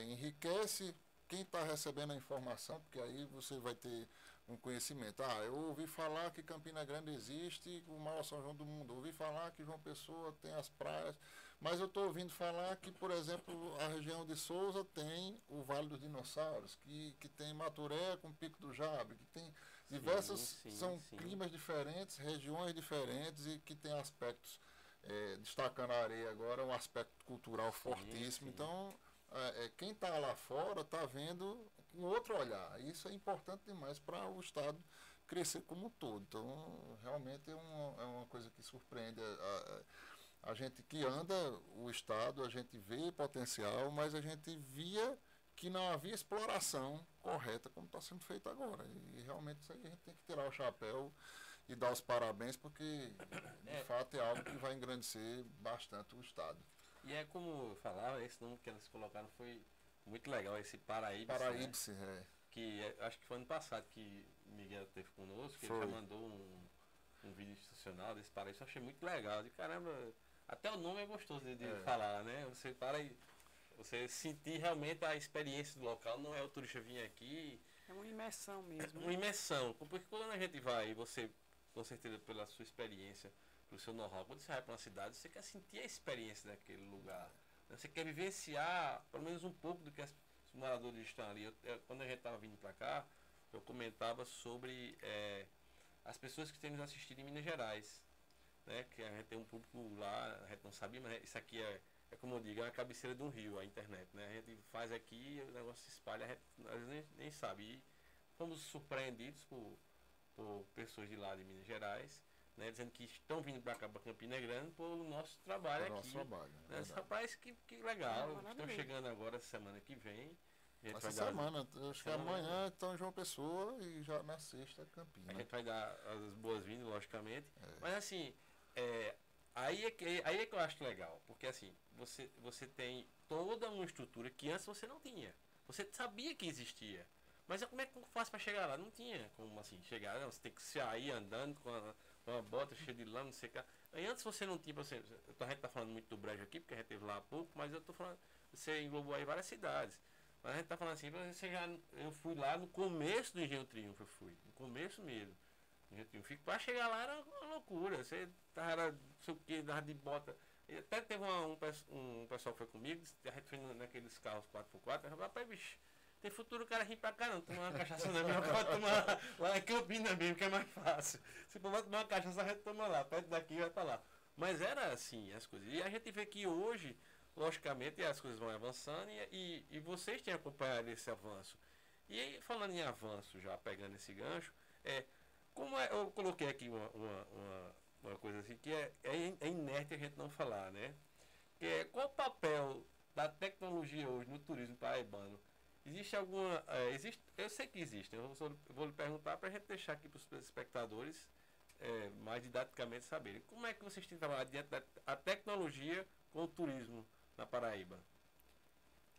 enriquece quem está recebendo a informação, porque aí você vai ter um conhecimento. Eu ouvi falar que Campina Grande existe o maior São João do mundo, ouvi falar que João Pessoa tem as praias, mas eu estou ouvindo falar que, por exemplo, a região de Souza tem o Vale dos Dinossauros, que tem Maturé com Pico do Jabre, que tem diversos, são climas diferentes, regiões diferentes e que tem aspectos, destacando a areia agora, um aspecto cultural fortíssimo. Sim. Então, quem está lá fora está vendo com outro olhar. Isso é importante demais para o Estado crescer como um todo. Então, realmente é uma coisa que surpreende a gente que anda o Estado, a gente vê potencial, mas a gente via que não havia exploração correta como está sendo feito agora. E realmente isso aí a gente tem que tirar o chapéu e dar os parabéns, porque de fato é algo que vai engrandecer bastante o Estado. E é como eu falava, esse nome que eles colocaram foi muito legal, esse Paraíba. Paraíba, né? Que acho que foi ano passado que Miguel teve conosco, que Foi. ele já mandou um vídeo institucional desse Paraíba. Eu achei muito legal. De caramba, até o nome é gostoso de falar, né? Você para e você sentir realmente a experiência do local, não é o turista vir aqui. É uma imersão mesmo. Uma imersão. Porque quando a gente vai, você, com certeza pela sua experiência, pelo seu know-how, quando você vai para uma cidade, você quer sentir a experiência daquele lugar. Né? Você quer vivenciar pelo menos um pouco do que os moradores estão ali. Quando a gente estava vindo para cá, eu comentava sobre as pessoas que têm nos assistido em Minas Gerais. Né? Que a gente tem um público lá, a gente não sabia, mas isso aqui é como eu digo, é a cabeceira de um rio, a internet. Né? A gente faz aqui, o negócio se espalha, a gente nem sabe. E fomos surpreendidos por pessoas de lá de Minas Gerais, né, dizendo que estão vindo para cá, para Campina Grande, por nosso trabalho aqui. Nosso trabalho, né? Rapaz, que legal. É, estão chegando agora semana que vem. Essa semana, acho que amanhã estão em João Pessoa e já na sexta Campina. A gente vai dar as boas-vindas, logicamente. Mas assim, aí é que eu acho legal, porque assim, você tem toda uma estrutura que antes você não tinha. Você sabia que existia. Mas como é que eu faço para chegar lá? Não tinha como assim chegar. Não, você tem que sair andando com uma bota cheia de lama, não sei o que. Aí antes você não tinha, a gente está falando muito do Brejo aqui, porque a gente teve lá há pouco, mas eu estou falando, você englobou aí várias cidades. Mas a gente está falando assim, eu fui lá no começo do Engenho Triunfo, no começo mesmo. Engenho Triunfo. Para chegar lá era uma loucura. Você tava, não sei o que, dava de bota. E até teve um pessoal que foi comigo, a gente foi naqueles carros 4x4, eu falei, rapaz, bicho, tem futuro o cara rir pra cá não, tomar uma cachaça na minha, pode tomar lá em Campina mesmo, que é mais fácil. Se for tomar uma cachaça, a gente toma lá, perto daqui vai pra lá. Mas era assim as coisas. E a gente vê que hoje, logicamente, as coisas vão avançando e vocês têm acompanhado esse avanço. E aí, falando em avanço, já pegando esse gancho, eu coloquei aqui uma coisa assim que é inerte a gente não falar, né? Que qual o papel da tecnologia hoje no turismo paraibano? Existe alguma. Eu sei que existe, eu vou lhe perguntar para a gente deixar aqui para os espectadores mais didaticamente saberem. Como é que vocês têm trabalhado diante da tecnologia com o turismo na Paraíba?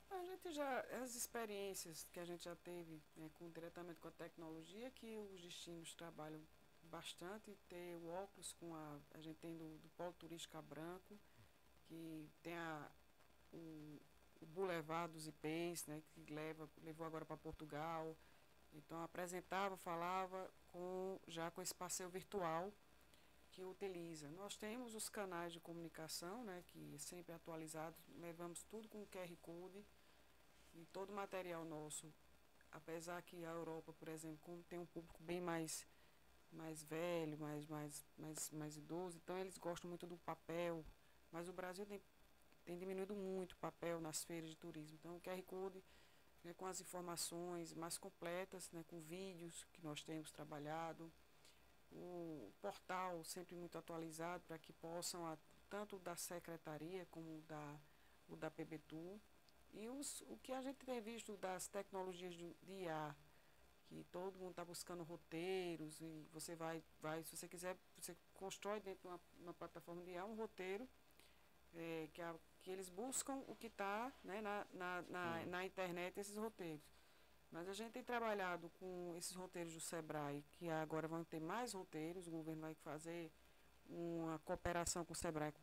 A gente as experiências que a gente já teve diretamente com a tecnologia, que os destinos trabalham bastante, ter o óculos a gente tem do Polo Turístico Branco, que tem o Boulevard dos IPs, né, que levou agora para Portugal. Então apresentava, falava já com esse passeio virtual que utiliza. Nós temos os canais de comunicação, né, que sempre atualizados, levamos tudo com QR Code e todo o material nosso, apesar que a Europa, por exemplo, como tem um público bem mais velho, mais idoso, então eles gostam muito do papel, mas o Brasil tem diminuído muito o papel nas feiras de turismo. Então o QR Code, né, com as informações mais completas, né, com vídeos que nós temos trabalhado, o portal sempre muito atualizado para que possam, tanto da secretaria como o da PBTU, e o que a gente tem visto das tecnologias de IA, que todo mundo está buscando roteiros, e você vai, se você quiser, você constrói dentro de uma plataforma de IA um roteiro, que eles buscam o que está, né, na internet, esses roteiros. Mas a gente tem trabalhado com esses roteiros do SEBRAE, que agora vão ter mais roteiros, o governo vai fazer uma cooperação com o SEBRAE,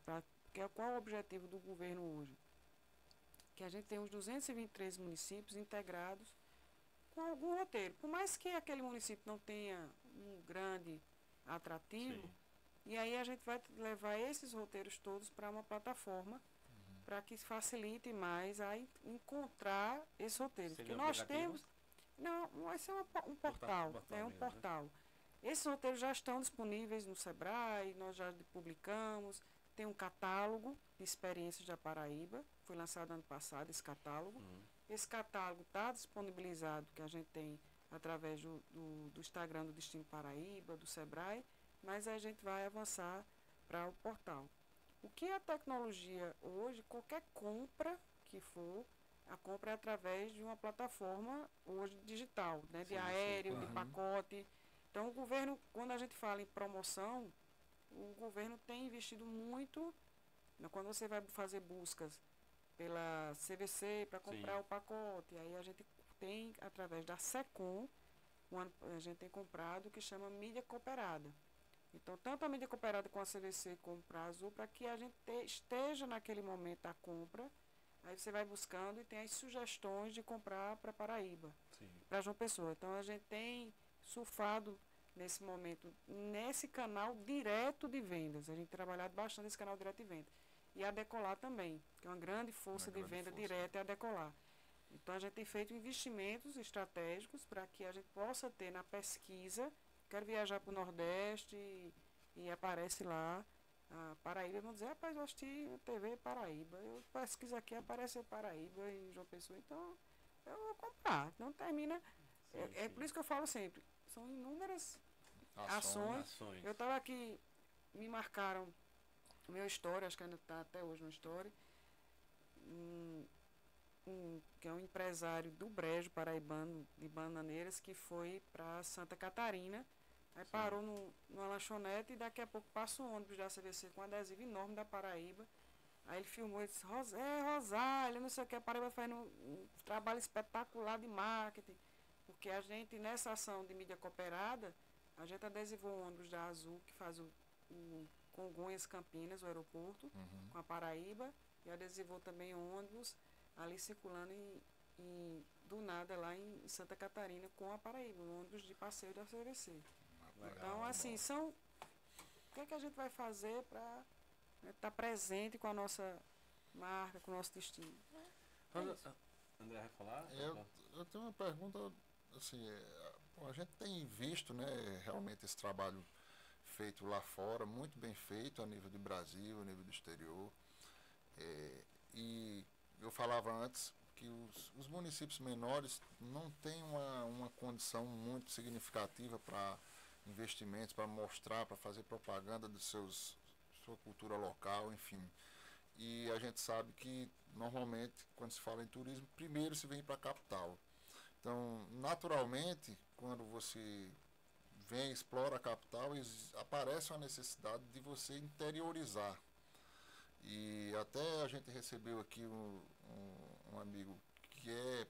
qual é o objetivo do governo hoje? Que a gente tem uns 223 municípios integrados com algum roteiro. Por mais que aquele município não tenha um grande atrativo, Sim. E aí a gente vai levar esses roteiros todos para uma plataforma, para que facilite mais a encontrar esses roteiros. Seria Porque nós aplicativo? temos... Não, vai ser um portal, portal um mesmo, portal. Esses roteiros já estão disponíveis no SEBRAE, nós já publicamos. Tem um catálogo de experiências da Paraíba, foi lançado ano passado esse catálogo. Esse catálogo está disponibilizado, que a gente tem através do Instagram do Destino Paraíba, do SEBRAE, mas a gente vai avançar para o portal. O que a tecnologia hoje, qualquer compra que for, a compra é através de uma plataforma hoje digital, né, de Sim, sim. aéreo, de Uhum. pacote. Então, o governo, quando a gente fala em promoção, o governo tem investido muito, né, quando você vai fazer buscas pela CVC para comprar Sim. o pacote, aí a gente tem, através da SECOM, a gente tem comprado o que chama mídia cooperada. Então, tanto a mídia cooperada com a CVC como para a Azul, para que a gente esteja naquele momento da compra, aí você vai buscando e tem as sugestões de comprar para Paraíba, Sim. para João Pessoa. Então, a gente tem surfado nesse momento, nesse canal direto de vendas. A gente tem trabalhado bastante nesse canal direto de vendas. E a Decolar também, que é uma grande força Uma de grande venda força. direta, é a Decolar. Então, a gente tem feito investimentos estratégicos para que a gente possa ter na pesquisa. Quero viajar para o Nordeste e aparece lá a Paraíba. Vão dizer, rapaz, eu assisti a TV Paraíba. Eu pesquiso aqui, aparece Paraíba em João Pessoa. Então, eu vou comprar. Não termina. Sim, É sim. por isso que eu falo sempre. São inúmeras Ações. ações. Ações. Eu estava aqui, me marcaram o meu story, acho que ainda está até hoje no story. Que é um empresário do Brejo Paraibano de Bananeiras, que foi para Santa Catarina. Aí parou numa lanchonete e daqui a pouco passa um ônibus da CVC com um adesivo enorme da Paraíba. Aí ele filmou e disse, Rosália, não sei o que, a Paraíba fazendo um trabalho espetacular de marketing. Porque a gente, nessa ação de mídia cooperada, a gente adesivou um ônibus da Azul, que faz o Congonhas Campinas, o aeroporto, Uhum. com a Paraíba, e adesivou também um ônibus ali circulando do nada lá em Santa Catarina com a Paraíba, um ônibus de passeio da CVC. Legal. Então, assim, o que é que a gente vai fazer para estar presente com a nossa marca, com o nosso destino? André vai falar? Eu tenho uma pergunta, assim, a gente tem visto, né, realmente esse trabalho feito lá fora, muito bem feito a nível do Brasil, a nível do exterior. E eu falava antes que os municípios menores não têm uma condição muito significativa para investimentos, para mostrar, para fazer propaganda de sua cultura local, enfim. E a gente sabe que normalmente quando se fala em turismo, primeiro se vem para a capital. Então, naturalmente, quando você vem, explora a capital, aparece uma necessidade de você interiorizar. E até a gente recebeu aqui um amigo que é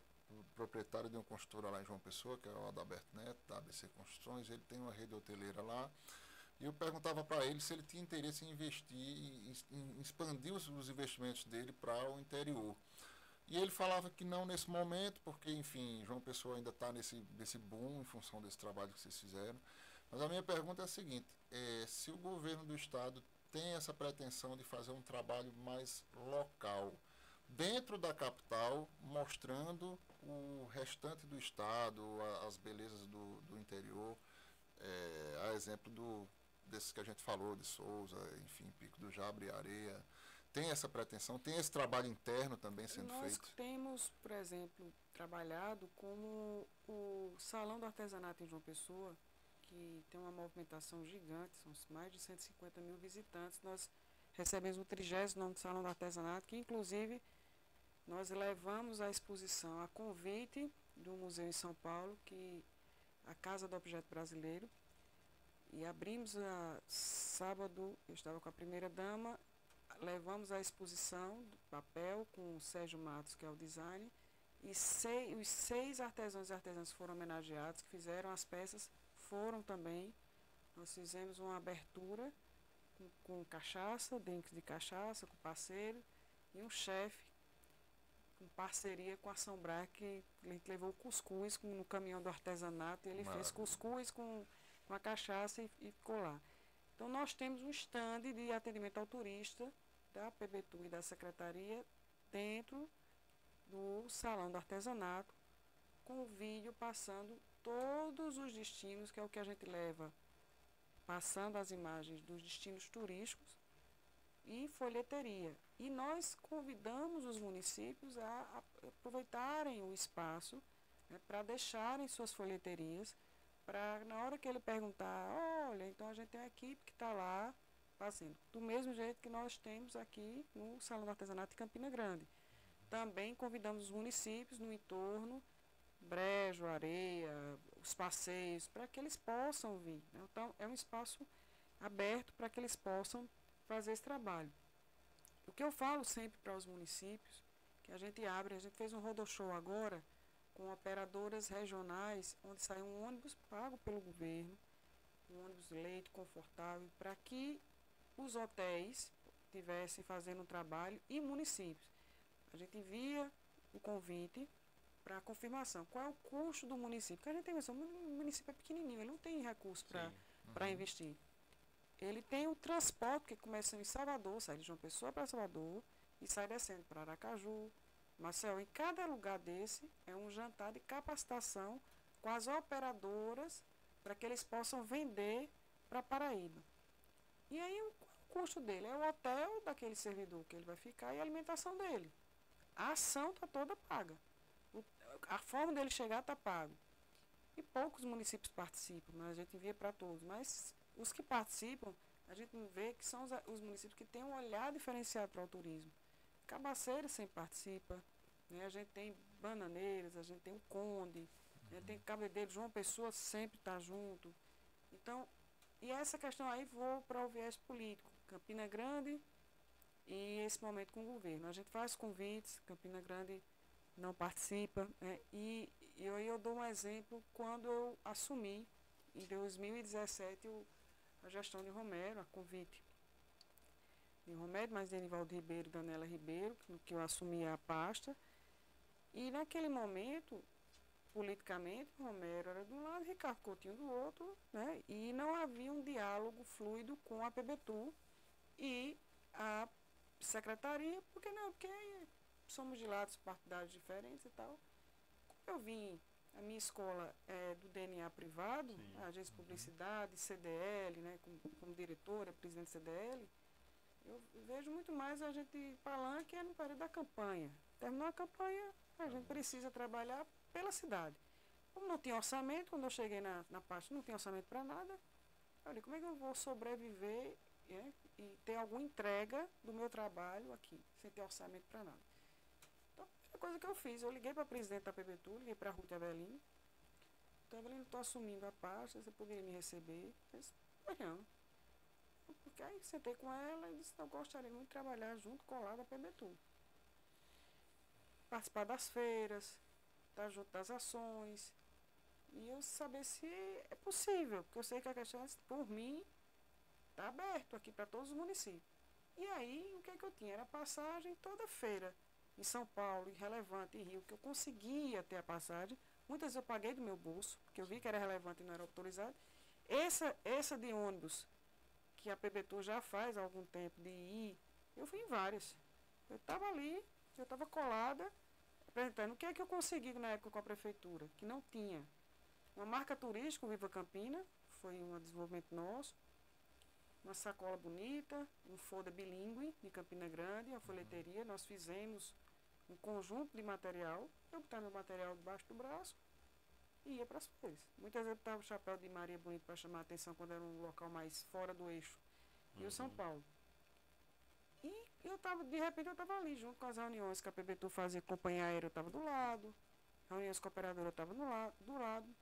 proprietário de uma construtora lá em João Pessoa, que é o Adalberto Neto, da ABC Construções. Ele tem uma rede hoteleira lá. E eu perguntava para ele se ele tinha interesse em investir, em expandir os investimentos dele para o interior. E ele falava que não nesse momento, porque, enfim, João Pessoa ainda está nesse boom em função desse trabalho que vocês fizeram. Mas a minha pergunta é a seguinte, se o governo do estado tem essa pretensão de fazer um trabalho mais local, dentro da capital, mostrando o restante do estado, as belezas do interior, a exemplo desses que a gente falou, de Souza, enfim, Pico do Jabre, Areia, tem essa pretensão, tem esse trabalho interno também sendo Nós feito? temos, por exemplo, trabalhado como o Salão do Artesanato em João Pessoa, que tem uma movimentação gigante, são mais de 150 mil visitantes. Nós recebemos o 30º Salão do Artesanato, que inclusive nós levamos a exposição a convite do museu em São Paulo, que a Casa do Objeto Brasileiro, e abrimos sábado, eu estava com a primeira dama, levamos a exposição do papel com o Sérgio Matos, que é o design, e os 6 artesãos e artesãs foram homenageados, que fizeram as peças, foram também. Nós fizemos uma abertura com cachaça, drinks de cachaça, com parceiro, e um chefe, com parceria com a São Brás, que a gente levou cuscuz no caminhão do artesanato, e ele fez cuscuz com a cachaça e ficou lá. Então, nós temos um stand de atendimento ao turista da PBTU e da Secretaria dentro do Salão do Artesanato, com o vídeo passando todos os destinos, que é o que a gente leva, passando as imagens dos destinos turísticos e folheteria. E nós convidamos os municípios a aproveitarem o espaço, né, para deixarem suas folheterias, para na hora que ele perguntar, olha, então a gente tem uma equipe que está lá fazendo. Do mesmo jeito que nós temos aqui no Salão do Artesanato de Campina Grande. também convidamos os municípios no entorno, Brejo, Areia, os passeios, para que eles possam vir, né? Então, é um espaço aberto para que eles possam fazer esse trabalho. O que eu falo sempre para os municípios, que a gente fez um roadshow agora com operadoras regionais, onde sai um ônibus pago pelo governo, um ônibus leito, confortável, para que os hotéis estivessem fazendo um trabalho e municípios. A gente envia o convite para confirmação. Qual é o custo do município? Porque a gente tem noção, o município é pequenininho, ele não tem recurso para investir. Ele tem o transporte que começa em Salvador, sai de João Pessoa para Salvador e sai descendo para Aracaju, Maceió. Em cada lugar desse é um jantar de capacitação com as operadoras para que eles possam vender para Paraíba. E aí o custo dele é o hotel daquele servidor que ele vai ficar e a alimentação dele. A ação está toda paga. A forma dele chegar está pago. E poucos municípios participam, né? A gente envia para todos, mas os que participam, a gente vê que são os municípios que têm um olhar diferenciado para o turismo. Cabaceiras sempre participa, né? A gente tem Bananeiras, a gente tem o Conde, né? Tem Cabedelo, João Pessoa sempre está junto. Então, e essa questão aí vou para o viés político. Campina Grande e esse momento com o governo. A gente faz convites, Campina Grande não participa, né? E eu dou um exemplo quando eu assumi, em 2017, a gestão de Romero, a convite de Romero, mas de Enivaldo Ribeiro e Danela Ribeiro, que eu assumi a pasta. E naquele momento, politicamente, Romero era de um lado, Ricardo Coutinho do outro, né? E não havia um diálogo fluido com a PBTU e a secretaria, porque somos de lados partidários diferentes e tal. Eu vim, a minha escola é do DNA privado, a agência de publicidade, CDL, né, como diretora, presidente do CDL, eu vejo muito mais a gente palanque no período da campanha. Terminou a campanha, a gente precisa trabalhar pela cidade. Como não tinha orçamento, quando eu cheguei na pasta, não tinha orçamento para nada, eu falei, como é que eu vou sobreviver, né, e ter alguma entrega do meu trabalho aqui, sem ter orçamento para nada? Então, a coisa que eu fiz, eu liguei para a presidente da PBTU, liguei para a Ruth Avelino. Então, Avelino, estou assumindo a pasta, você poderia me receber? Eu disse, não. Porque aí sentei com ela e disse, eu gostaria muito de trabalhar junto, colado à PBTU. Participar das feiras, estar junto das ações, e eu saber se é possível, porque eu sei que a questão, por mim, está aberto aqui para todos os municípios. E aí, o que é que eu tinha? Era passagem toda feira, em São Paulo, em Relevante, em Rio, que eu conseguia ter a passagem. Muitas eu paguei do meu bolso, porque eu vi que era relevante e não era autorizado. Essa de ônibus, que a PBTU já faz há algum tempo, de ir, eu fui em várias. Eu estava ali, eu estava colada, apresentando o que é que eu consegui na época com a prefeitura, que não tinha. Uma marca turística, o Viva Campina, foi um desenvolvimento nosso. Uma sacola bonita, um folder bilíngue de Campina Grande, uma folheteria. Nós fizemos um conjunto de material. Eu botava meu material debaixo do braço e ia para as coisas. Muitas vezes eu botava o chapéu de Maria Bonita para chamar a atenção quando era um local mais fora do eixo. E o São Paulo. E de repente eu estava ali, junto com as reuniões que a PBTU fazia, companhia aérea eu estava do lado, reuniões com a operadora eu estava do lado.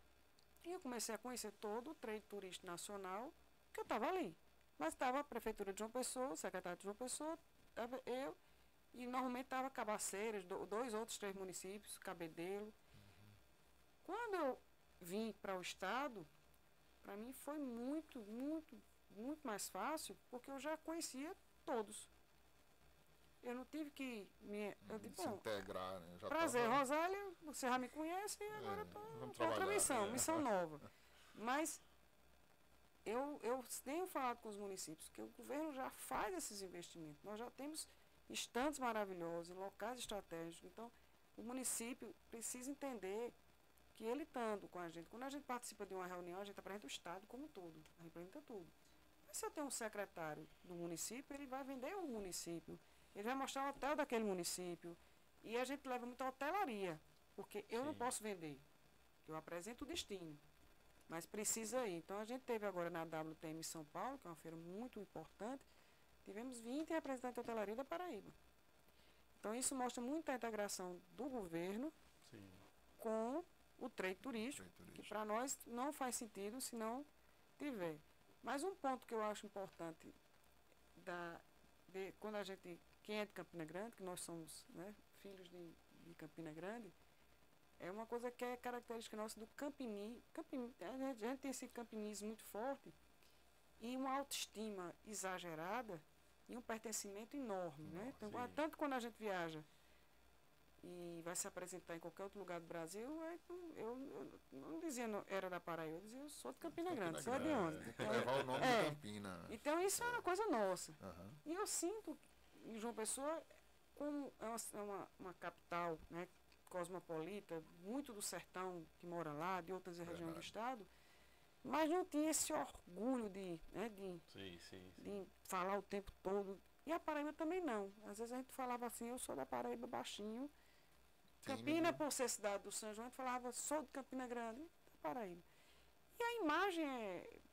E eu comecei a conhecer todo o trade turístico nacional, que eu estava ali. Mas estava a prefeitura de João Pessoa, o secretário de João Pessoa, estava eu, e normalmente estava Cabaceiras, três municípios, Cabedelo. Quando eu vim para o estado, para mim foi muito, muito, muito mais fácil, porque eu já conhecia todos. Eu não tive que se integrar, né? Prazer, Rosália, você já me conhece e agora estou com outra missão nova. Mas eu tenho falado com os municípios que o governo já faz esses investimentos. Nós já temos estandes maravilhosos, locais estratégicos. Então, o município precisa entender que ele estando com a gente, quando a gente participa de uma reunião, a gente apresenta o estado como um todo, representa tudo. Mas se eu tenho um secretário do município, ele vai vender o município, ele vai mostrar o hotel daquele município. E a gente leva muita hotelaria, porque eu não posso vender. Eu apresento o destino. Mas precisa ir. Então, a gente teve agora na WTM em São Paulo, que é uma feira muito importante, tivemos 20 representantes de hotelaria da Paraíba. Então, isso mostra muito a integração do governo Sim. com o trade turístico, Trade que turístico. para nós não faz sentido se não tiver. Mas um ponto que eu acho importante, quando a gente, quem é de Campina Grande, que nós somos, né, filhos de Campina Grande, é uma coisa que é característica nossa do a gente tem esse campinismo muito forte e uma autoestima exagerada e um pertencimento enorme, né? Então, Sim. tanto quando a gente viaja e vai se apresentar em qualquer outro lugar do Brasil, eu não dizia era da Paraíba, eu dizia eu sou de Campina Grande, sou de onde? Tem que levar o nome de Campina. Então isso é uma coisa nossa. Aham. E eu sinto que João Pessoa, como é uma capital, né, cosmopolita, muito do sertão que mora lá, de outras regiões do estado, mas não tinha esse orgulho Sim. de falar o tempo todo. E a Paraíba também não. Às vezes a gente falava assim, eu sou da Paraíba baixinho. Campina, por ser cidade do São João, a gente falava, sou de Campina Grande, da Paraíba. E a imagem,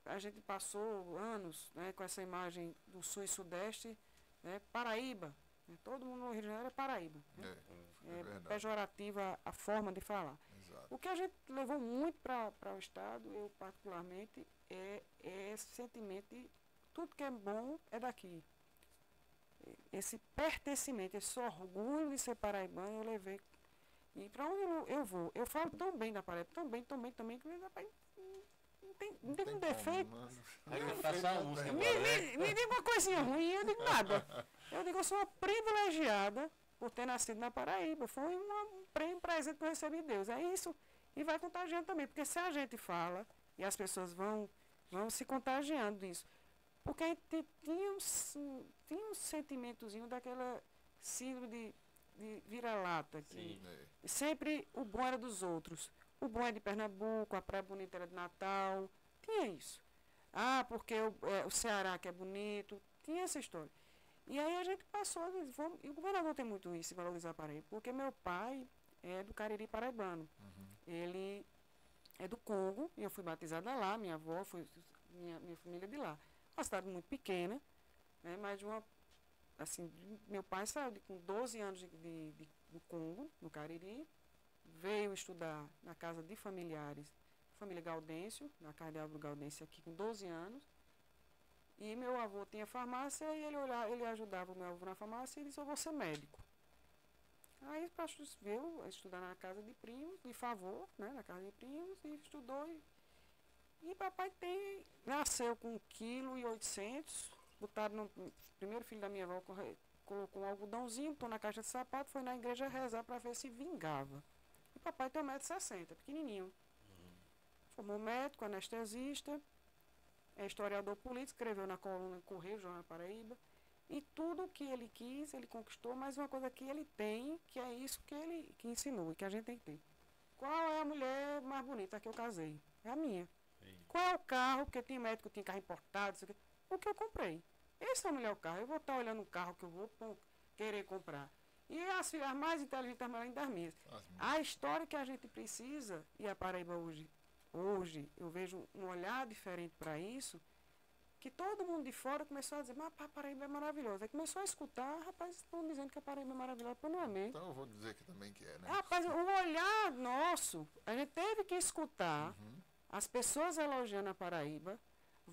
a gente passou anos, né, com essa imagem do sul e sudeste, né, Paraíba. Né, todo mundo no Rio de Janeiro é Paraíba. Né? É verdade. Pejorativa a forma de falar. Exato. O que a gente levou muito para o Estado, eu particularmente, é esse sentimento de tudo que é bom é daqui. Esse pertencimento, esse orgulho de ser paraibano, eu levei. E para onde eu vou? Eu falo tão bem da Paraíba, tão bem, que rapaz, não tem um defeito. Aí eu faço a música Me agora, né? diga uma coisinha ruim, eu digo nada. Eu digo, eu sou uma privilegiada por ter nascido na Paraíba. Foi um prêmio, presente que eu recebi de Deus. É isso. E vai contagiando também. Porque se a gente fala, e as pessoas vão se contagiando disso. Porque a gente tinha um sentimentozinho daquela síndrome de vira-lata. Sim. Sempre o bom era dos outros. O bom é de Pernambuco, a Praia Bonita era de Natal. Tinha isso. Ah, porque o Ceará que é bonito. Tinha essa história. E aí a gente passou, e o governador tem muito isso, valorizar a Paraíba, porque meu pai é do Cariri paraibano. Ele é do Congo, e eu fui batizada lá, minha avó, minha família é de lá. Uma cidade muito pequena, né, mas meu pai saiu com 12 anos do Congo, no Cariri, veio estudar na casa de familiares, família Gaudêncio, na casa de Álvaro Gaudêncio aqui com 12 anos. E meu avô tinha farmácia e ele ajudava o meu avô na farmácia e disse, eu vou ser médico. Aí veio estudar na casa de primos, de favor, né, na casa de primos, e estudou. E papai nasceu com 1,8 kg, botaram no primeiro filho da minha avó, colocou um algodãozinho, botou na caixa de sapato, foi na igreja rezar para ver se vingava. E papai tem 1,60 m, pequenininho. Formou médico, anestesista, é historiador político, escreveu na coluna Correio, Jornal da Paraíba. E tudo o que ele quis, ele conquistou, mas uma coisa que ele tem, que é isso que ele ensinou e que a gente tem que ter. Qual é a mulher mais bonita que eu casei? É a minha. Sim. Qual é o carro, porque tem médico que tem carro importado, o que eu comprei. Esse é o melhor carro. Eu vou estar olhando um carro que eu vou querer comprar. E as filhas mais inteligentes também das minhas. A história que a gente precisa, e a Paraíba hoje eu vejo um olhar diferente para isso, que todo mundo de fora começou a dizer, mas a Paraíba é maravilhosa. Aí começou a escutar, rapaz, estão dizendo que a Paraíba é maravilhosa, pô, não é mesmo. Então eu vou dizer que também que é, né? Rapaz, o olhar nosso, a gente teve que escutar as pessoas elogiando a Paraíba,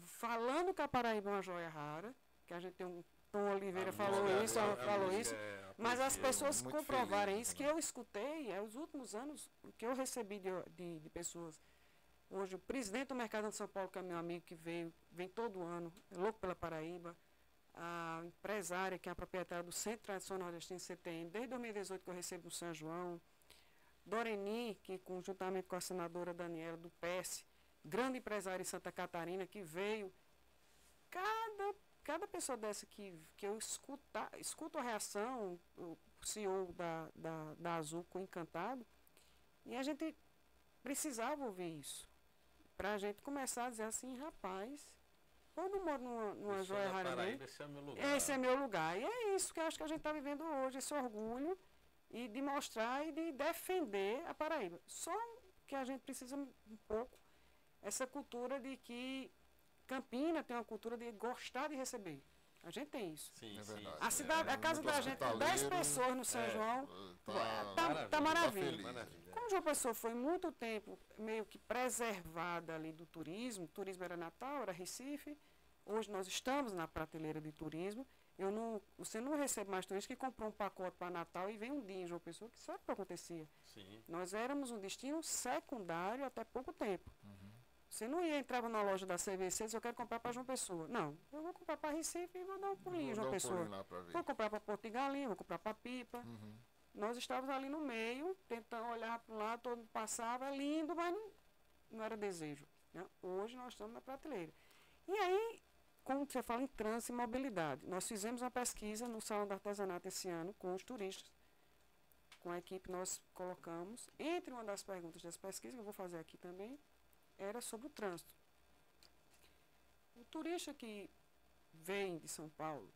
falando que a Paraíba é uma joia rara, que a gente tem Tom Oliveira falou isso, mas as pessoas muito comprovarem feliz, isso, que eu escutei, os últimos anos, que eu recebi de pessoas. Hoje, o presidente do Mercado de São Paulo, que é meu amigo, que vem todo ano, é louco pela Paraíba. A empresária, que é a proprietária do Centro Tradicional Nordestino, CTN, desde 2018 que eu recebo no São João. Doreni, que conjuntamente com a senadora Daniela, do PS, grande empresária em Santa Catarina, que veio. Cada pessoa dessa que eu escuto a reação, o CEO da Azul ficou encantado, e a gente precisava ouvir isso. Para a gente começar a dizer assim, rapaz, eu não moro numa joia rara, né? Esse é o meu lugar. Esse é meu lugar. E é isso que eu acho que a gente está vivendo hoje, esse orgulho e de mostrar e de defender a Paraíba. Só que a gente precisa um pouco essa cultura de que Campina tem uma cultura de gostar de receber. A gente tem isso. Sim, É sim. verdade. A cidade, a casa muito da gente tem 10 hospitaleiro, pessoas no São João. Tá maravilha. feliz. Maravilha. Como João Pessoa foi muito tempo meio que preservada ali do turismo, o turismo era Natal, era Recife, hoje nós estamos na prateleira de turismo. Você não recebe mais turista que comprou um pacote para Natal e vem um dia em João Pessoa, que isso era o que acontecia. Sim. Nós éramos um destino secundário até pouco tempo. Você não ia entrar na loja da CVC e dizer, eu quero comprar para João Pessoa. Não, eu vou comprar para Recife e vou dar um pulinho em João Pessoa. Vou comprar para Porto de Galinha, vou comprar para Pipa. Nós estávamos ali no meio, tentando olhar para um lado, todo mundo passava, é lindo, mas não era desejo. Né? Hoje nós estamos na prateleira. E aí, como você fala em trânsito e mobilidade, nós fizemos uma pesquisa no Salão do Artesanato esse ano com os turistas. Com a equipe nós colocamos, entre uma das perguntas das pesquisas, que eu vou fazer aqui também, era sobre o trânsito. O turista que vem de São Paulo,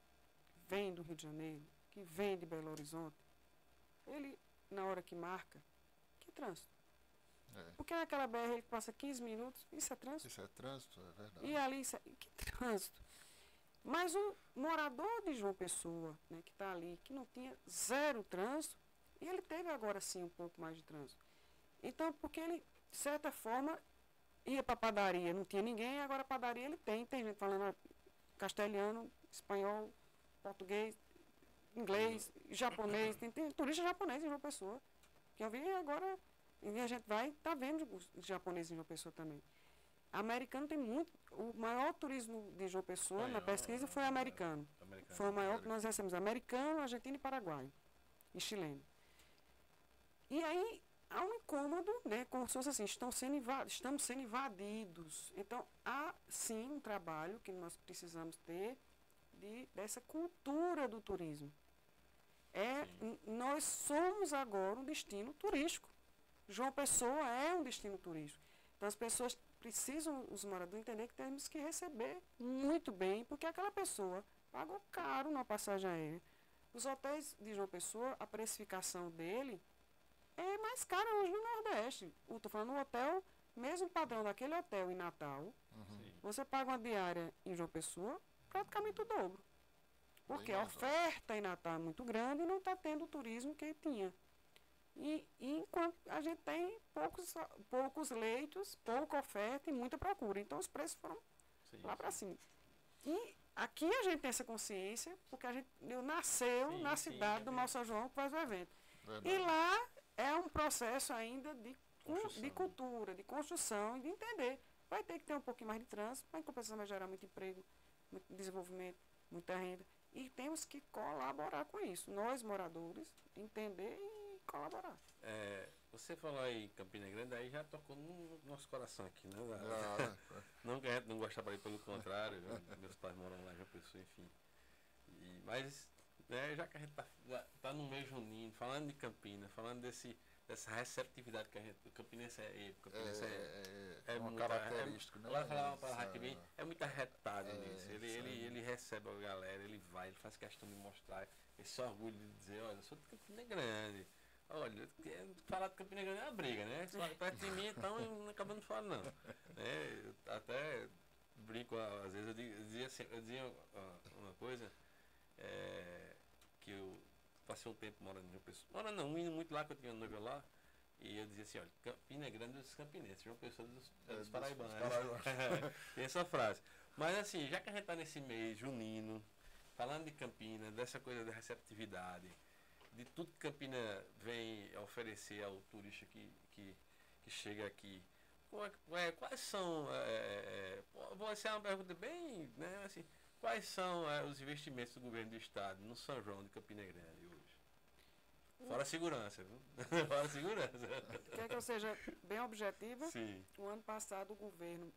vem do Rio de Janeiro, que vem de Belo Horizonte, ele, na hora que marca, que trânsito? Porque naquela BR ele passa 15 minutos, isso é trânsito? Isso é trânsito, é verdade. E ali, que trânsito? Mas o morador de João Pessoa, né, que está ali, que não tinha zero trânsito, e ele teve agora sim um pouco mais de trânsito. Então, porque ele, de certa forma, ia para a padaria, não tinha ninguém, agora a padaria ele tem gente falando castelhano, espanhol, português, inglês, japonês, tem turista japonês em João Pessoa. Que eu vi agora, e a gente vai, tá vendo os japoneses em João Pessoa também. Americano tem muito, o maior turismo de João Pessoa, na pesquisa, foi americano. Foi o maior que nós recebemos, americano, argentino e paraguaio, e chileno. E aí, há um incômodo, né, como se fosse assim, estamos sendo invadidos. Então, há sim um trabalho que nós precisamos ter dessa cultura do turismo. Nós somos agora um destino turístico. João Pessoa é um destino turístico. Então, as pessoas precisam, os moradores, entender que temos que receber muito bem, porque aquela pessoa pagou caro na passagem aérea. Os hotéis de João Pessoa, a precificação dele é mais cara hoje no Nordeste. Estou falando no hotel, mesmo padrão daquele hotel em Natal, você paga uma diária em João Pessoa, praticamente o dobro. Porque a oferta em Natal é muito grande e não está tendo o turismo que tinha. E enquanto a gente tem poucos leitos, pouca oferta e muita procura. Então os preços foram lá para cima. E aqui a gente tem essa consciência, porque nasceu na cidade do São João que faz o evento. Verdade. E lá é um processo ainda de cultura, de construção e de entender. Vai ter que ter um pouquinho mais de trânsito, mas em compensação vai gerar muito emprego, muito desenvolvimento, muita renda. E temos que colaborar com isso. Nós, moradores, entender e colaborar. Você falou aí em Campina Grande, aí já tocou no nosso coração aqui, né? Não que a gente não gostava aí, pelo contrário, meus pais moram lá, já pensou, enfim. Mas, né, já que a gente tá no mês junino, falando de Campina, falando dessa receptividade que a gente, o campinense é uma muito característica, né? Lá falar uma palavra aqui, é muito arretado nisso. Ele recebe a galera, ele vai, ele faz questão de mostrar esse orgulho de dizer, olha, eu sou de Campina Grande. Olha, falar de Campina Grande é uma briga, né? Se fala perto de mim, então eu não acabo não falando, não. Eu até brinco, às vezes eu dizia uma coisa, que eu passei um tempo morando em João Pessoa. Morando não, indo muito lá, que eu tinha noiva lá. E eu dizia assim, olha, Campina Grande dos campinenses, João Pessoa dos paraibanos. Tem essa frase. Mas assim, já que a gente está nesse mês junino, falando de Campina, dessa coisa da receptividade, de tudo que Campina vem oferecer ao turista que chega aqui, quais são, vou ser uma pergunta bem, né, assim, quais são os investimentos do governo do estado no São João de Campina Grande hoje? Fora a segurança, viu? Fora a segurança. Quer que eu seja bem objetiva? Sim. O ano passado o governo,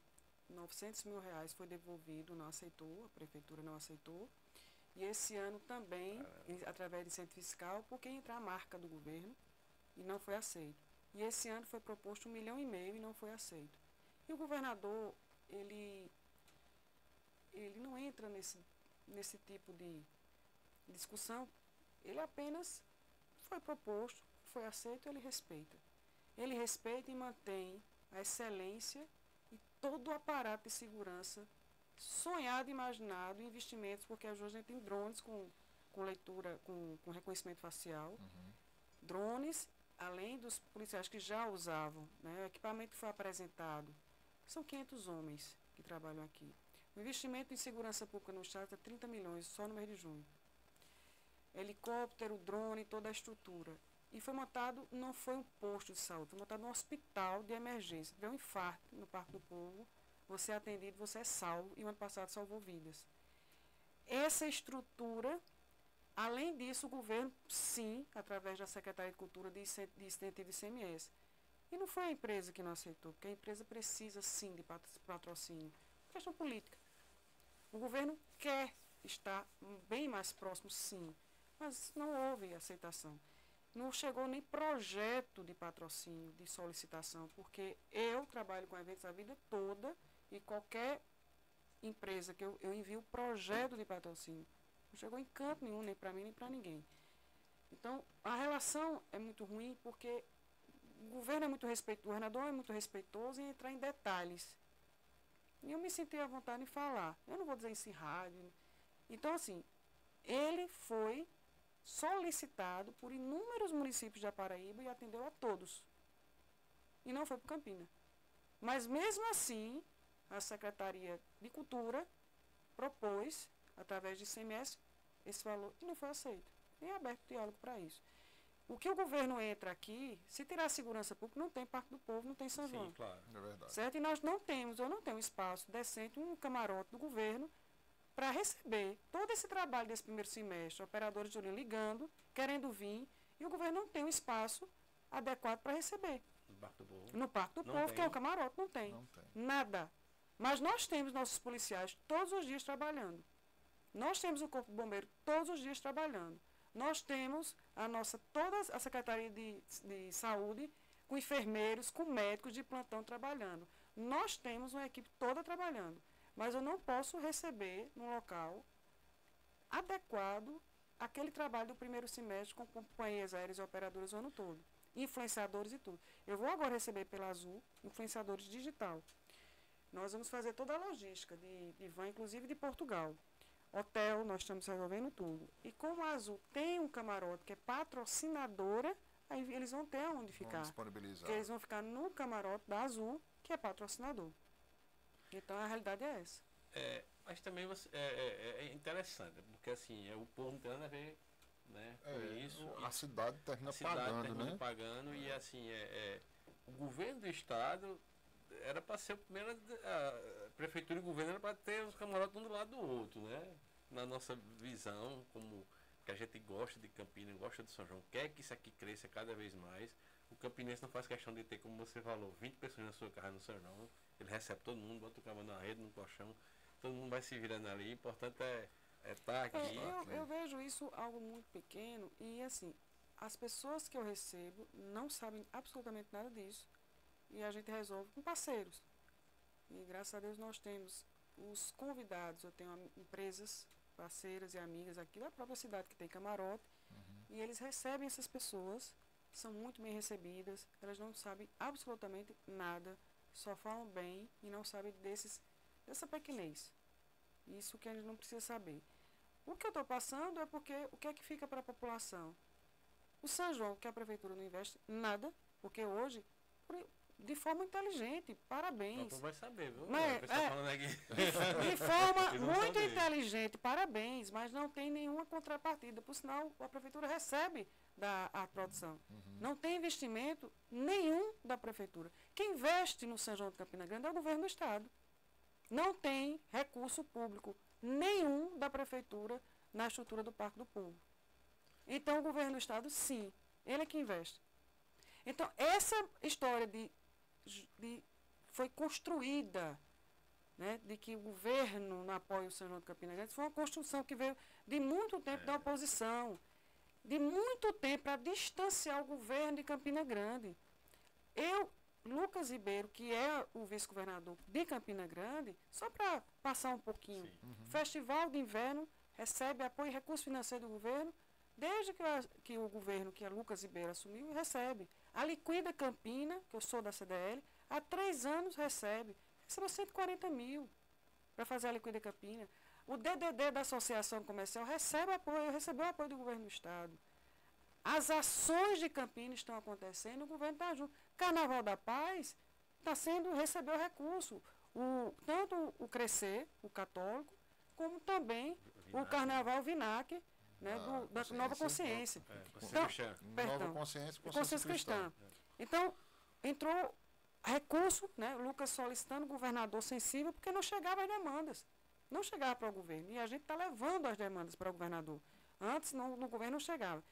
900 mil reais foi devolvido, não aceitou, a prefeitura não aceitou. E esse ano também, através de incentivo fiscal, porque entrar a marca do governo e não foi aceito. E esse ano foi proposto 1,5 milhão e não foi aceito. E o governador, ele não entra nesse tipo de discussão, ele apenas foi proposto, foi aceito, ele respeita. Ele respeita e mantém a excelência e todo o aparato de segurança sonhado e imaginado investimentos, porque hoje a gente tem drones com leitura, com reconhecimento facial, drones, além dos policiais que já usavam, né, o equipamento que foi apresentado, são 500 homens que trabalham aqui. O investimento em segurança pública no estado é 30 milhões, só no mês de junho. Helicóptero, drone, toda a estrutura. E foi montado, não foi um posto de saúde, foi montado um hospital de emergência. Tiver um infarto no Parque do Povo, você é atendido, você é salvo, e o ano passado salvou vidas. Essa estrutura, além disso, o governo, sim, através da Secretaria de Cultura, de incentivo de ICMS. E não foi a empresa que não aceitou, porque a empresa precisa, sim, de patrocínio. Questão política. O governo quer estar bem mais próximo, sim, mas não houve aceitação. Não chegou nem projeto de patrocínio, de solicitação, porque eu trabalho com eventos a vida toda e qualquer empresa que eu envio projeto de patrocínio. Não chegou em canto nenhum, nem para mim, nem para ninguém. Então, a relação é muito ruim porque o governo é muito respeitoso, o governador é muito respeitoso em entrar em detalhes. E eu me senti à vontade em falar. Eu não vou dizer isso em rádio. Então, assim, ele foi solicitado por inúmeros municípios da Paraíba e atendeu a todos. E não foi para Campina. Mas, mesmo assim, a Secretaria de Cultura propôs, através de ICMS, esse valor e não foi aceito. Nem aberto diálogo para isso. O que o governo entra aqui, se tirar a segurança pública, não tem Parque do Povo, não tem São João. Sim, claro. É verdade. Certo? E nós não temos, eu não tenho um espaço decente, um camarote do governo para receber todo esse trabalho desse primeiro semestre, operadores de olho ligando, querendo vir, e o governo não tem um espaço adequado para receber. No Parque do Povo. No Parque do Não Povo, tem. que é o camarote, não tem. Não tem. Nada. Mas nós temos nossos policiais todos os dias trabalhando. Nós temos o Corpo de Bombeiro todos os dias trabalhando. Nós temos toda a Secretaria de Saúde, com enfermeiros, com médicos de plantão trabalhando. Nós temos uma equipe toda trabalhando. Mas eu não posso receber num local adequado aquele trabalho do primeiro semestre com companhias aéreas e operadoras o ano todo. Influenciadores e tudo. Eu vou agora receber pela Azul influenciadores digital. Nós vamos fazer toda a logística de van, inclusive de Portugal. Hotel, nós estamos resolvendo tudo. E como a Azul tem um camarote que é patrocinadora, aí eles vão ter onde ficar. Vamos disponibilizar. Porque eles vão ficar no camarote da Azul, que é patrocinador. Então a realidade é essa. Mas também é interessante, porque assim, o povo não tem nada a ver, né, com isso. A cidade termina A cidade pagando, termina né? pagando e assim, o governo do estado era para ser o primeiro, a prefeitura e o governo era para ter os camarotes um do lado do outro, né? Na nossa visão, como que a gente gosta de Campina, gosta de São João, quer que isso aqui cresça cada vez mais. O campinense não faz questão de ter, como você falou, 20 pessoas na sua casa no São João. Ele recebe todo mundo, bota o cama na rede, no colchão, todo mundo vai se virando ali. O importante é estar aqui. Eu vejo isso algo muito pequeno e assim, as pessoas que eu recebo não sabem absolutamente nada disso e a gente resolve com parceiros. E graças a Deus nós temos os convidados, eu tenho empresas parceiras e amigas aqui da própria cidade que tem camarote e eles recebem essas pessoas, são muito bem recebidas, elas não sabem absolutamente nada, só falam bem e não sabem dessa pequenez. Isso que a gente não precisa saber. O que eu estou passando é porque o que é que fica para a população? O São João, que a prefeitura não investe nada, porque hoje, de forma inteligente, parabéns. O povo vai saber, viu? Mas, Falando aqui. De forma Eles vão muito saber. inteligente, parabéns, mas não tem nenhuma contrapartida. Por sinal, a prefeitura recebe a produção. Não tem investimento nenhum da prefeitura. Quem investe no São João de Campina Grande é o governo do estado. Não tem recurso público nenhum da prefeitura na estrutura do Parque do Povo. Então, o governo do estado, sim, ele é que investe. Então, essa história foi construída, né, de que o governo não apoia o São João de Campina Grande, foi uma construção que veio de muito tempo da oposição, de muito tempo para distanciar o governo de Campina Grande. Lucas Ribeiro, que é o vice-governador de Campina Grande, só para passar um pouquinho, Festival de Inverno recebe apoio e recurso financeiro do governo, desde que o governo, que é Lucas Ribeiro, assumiu, recebe. A Liquida Campina, que eu sou da CDL, há 3 anos recebeu 140 mil. para fazer a liquida Campina. O DDD da Associação Comercial recebeu o apoio do governo do Estado. As ações de Campina estão acontecendo, o governo está junto. Carnaval da Paz recebeu recurso. Tanto o Crescer, o católico, como também o Carnaval Vinac, né, da Nova Consciência. Então, Nova Consciência Cristã. Então, entrou recurso, né, Lucas solicitando, governador sensível, porque não chegava as demandas. Não chegava para o governo. E a gente está levando as demandas para o governador. Antes, no governo não chegava.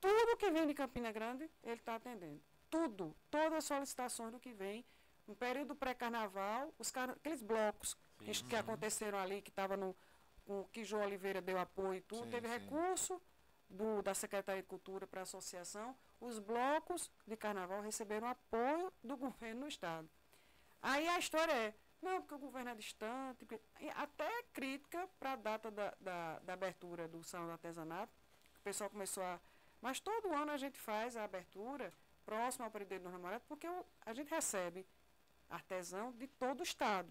Tudo que vem de Campina Grande, ele está atendendo. Tudo. Todas as solicitações do que vem. No período pré-carnaval, aqueles blocos que aconteceram ali, que estava que João Oliveira deu apoio e tudo, teve recurso da Secretaria de Cultura para a associação. Os blocos de carnaval receberam apoio do governo no Estado. Aí a história é, não, porque o governo é distante, até crítica para a data da abertura do Salão do Artesanato, o pessoal começou a... Mas todo ano a gente faz a abertura próximo ao período do namorado, porque a gente recebe artesão de todo o estado.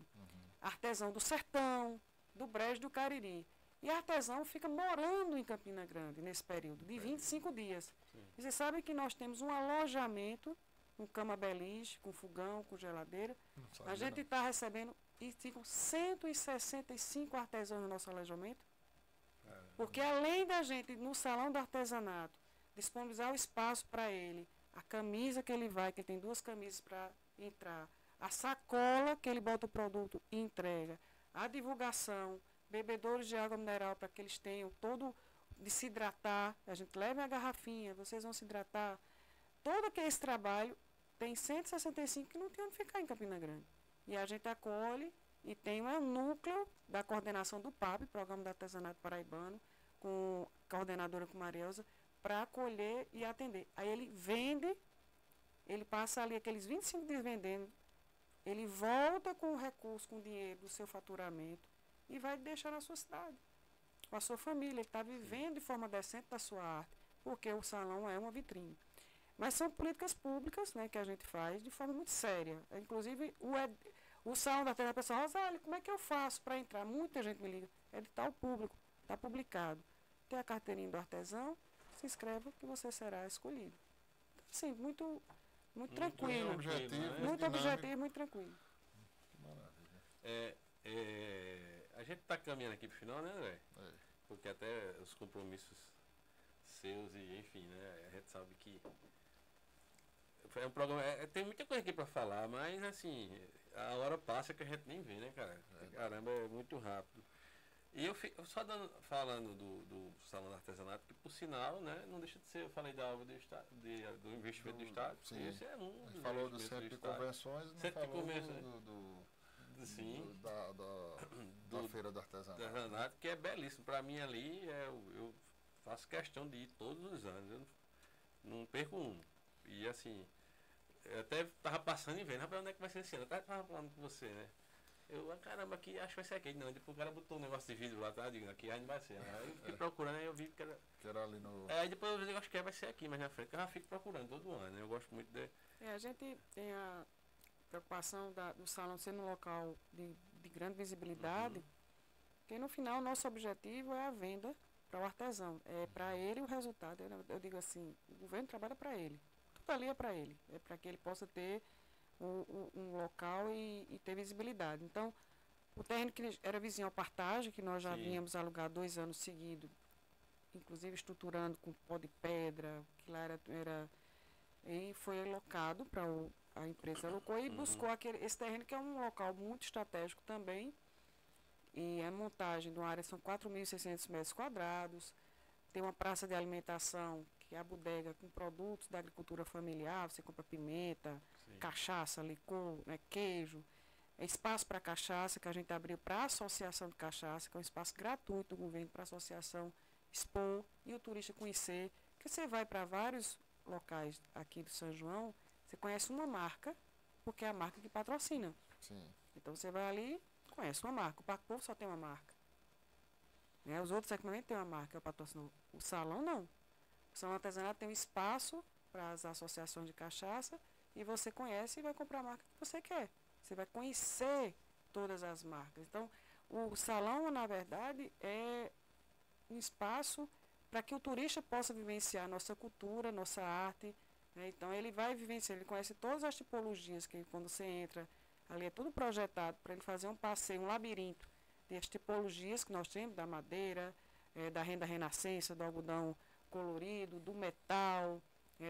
Artesão do Sertão, do Brejo, do Cariri. E artesão fica morando em Campina Grande nesse período, de 25 dias. E vocês sabem que nós temos um alojamento, com cama beliche, com fogão, com geladeira. A gente está recebendo, e ficam 165 artesãos no nosso alojamento. Porque além da gente, no Salão do Artesanato, disponibilizar o espaço para ele, a camisa que ele que ele tem 2 camisas para entrar, a sacola que ele bota o produto e entrega, a divulgação, bebedouros de água mineral para que eles tenham todo de se hidratar, a gente leva a garrafinha, vocês vão se hidratar. Todo esse trabalho tem 165 que não tem onde ficar em Campina Grande. E a gente acolhe e tem um núcleo da coordenação do PAB, Programa de Artesanato Paraibano, com a coordenadora com Marielza, para acolher e atender. Aí ele vende, ele passa ali aqueles 25 dias vendendo, ele volta com o recurso, com o dinheiro do seu faturamento e vai deixar na sua cidade, com a sua família. Ele está vivendo de forma decente da sua arte, porque o salão é uma vitrine. Mas são políticas públicas, né, que a gente faz de forma muito séria. Inclusive, o salão da terra, a pessoa, Rosália, como é que eu faço para entrar? Muita gente me liga. Edital público, está publicado. Tem a carteirinha do artesão, se inscreva que você será escolhido. Então, assim, muito tranquilo. Muito objetivo, muito tranquilo. A gente está caminhando aqui para o final, né, André? Porque até os compromissos seus e, enfim, né, a gente sabe que é um programa, tem muita coisa aqui para falar, mas, assim, a hora passa que a gente nem vê, né, cara? Caramba, é muito rápido. E eu só falando do Salão do Artesanato, que por sinal, né, não deixa de ser, eu falei da obra do investimento do Estado. Sim. Esse é um dos falou do centro de convenções, não falou da Feira do Artesanato. Que é belíssimo. Para mim ali, eu faço questão de ir todos os anos. Eu não perco um. E assim, eu até estava passando e vendo, rapaz, onde é que vai ser esse ano? Eu estava falando com você, né? Caramba, aqui acho que vai ser aqui. Não, depois o cara botou um negócio de vidro lá, tá? Digo, aqui aí não vai ser. Aí eu fiquei procurando, aí eu vi que era ali no... Aí depois eu acho que vai ser aqui, mas na frente, eu já fico procurando todo ano, né? Eu gosto muito de... A gente tem a preocupação do salão ser um local de grande visibilidade, porque no final o nosso objetivo é a venda para o artesão. É para ele o resultado. Eu digo assim, o governo trabalha para ele. Tudo ali é para ele. É para que ele possa ter um local e ter visibilidade. Então, o terreno que era vizinho ao Partage, que nós já vínhamos alugar 2 anos seguidos, inclusive estruturando com pó de pedra, que lá era e foi alocado para a empresa alocou e buscou esse terreno, que é um local muito estratégico também. E a montagem de uma área são 4.600 metros quadrados. Tem uma praça de alimentação, que é a bodega, com produtos da agricultura familiar. Você compra pimenta, cachaça, licor, né, queijo. É espaço para cachaça, que a gente abriu para a Associação de Cachaça, que é um espaço gratuito do governo para a associação expor e o turista conhecer. Porque você vai para vários locais aqui do São João, você conhece uma marca, porque é a marca que patrocina. Sim. Então você vai ali, conhece uma marca. O Parque Povo só tem uma marca. Né? Os outros equipamentos têm uma marca, é o patrocinador. O salão não. O salão artesanato tem um espaço para as associações de cachaça e você conhece e vai comprar a marca que você quer. Você vai conhecer todas as marcas. Então, o salão, na verdade, é um espaço para que o turista possa vivenciar nossa cultura, nossa arte, né? Então ele vai vivenciar, ele conhece todas as tipologias que quando você entra ali é tudo projetado para ele fazer um passeio, um labirinto das tipologias que nós temos, da madeira, da renda renascença, do algodão colorido, do metal,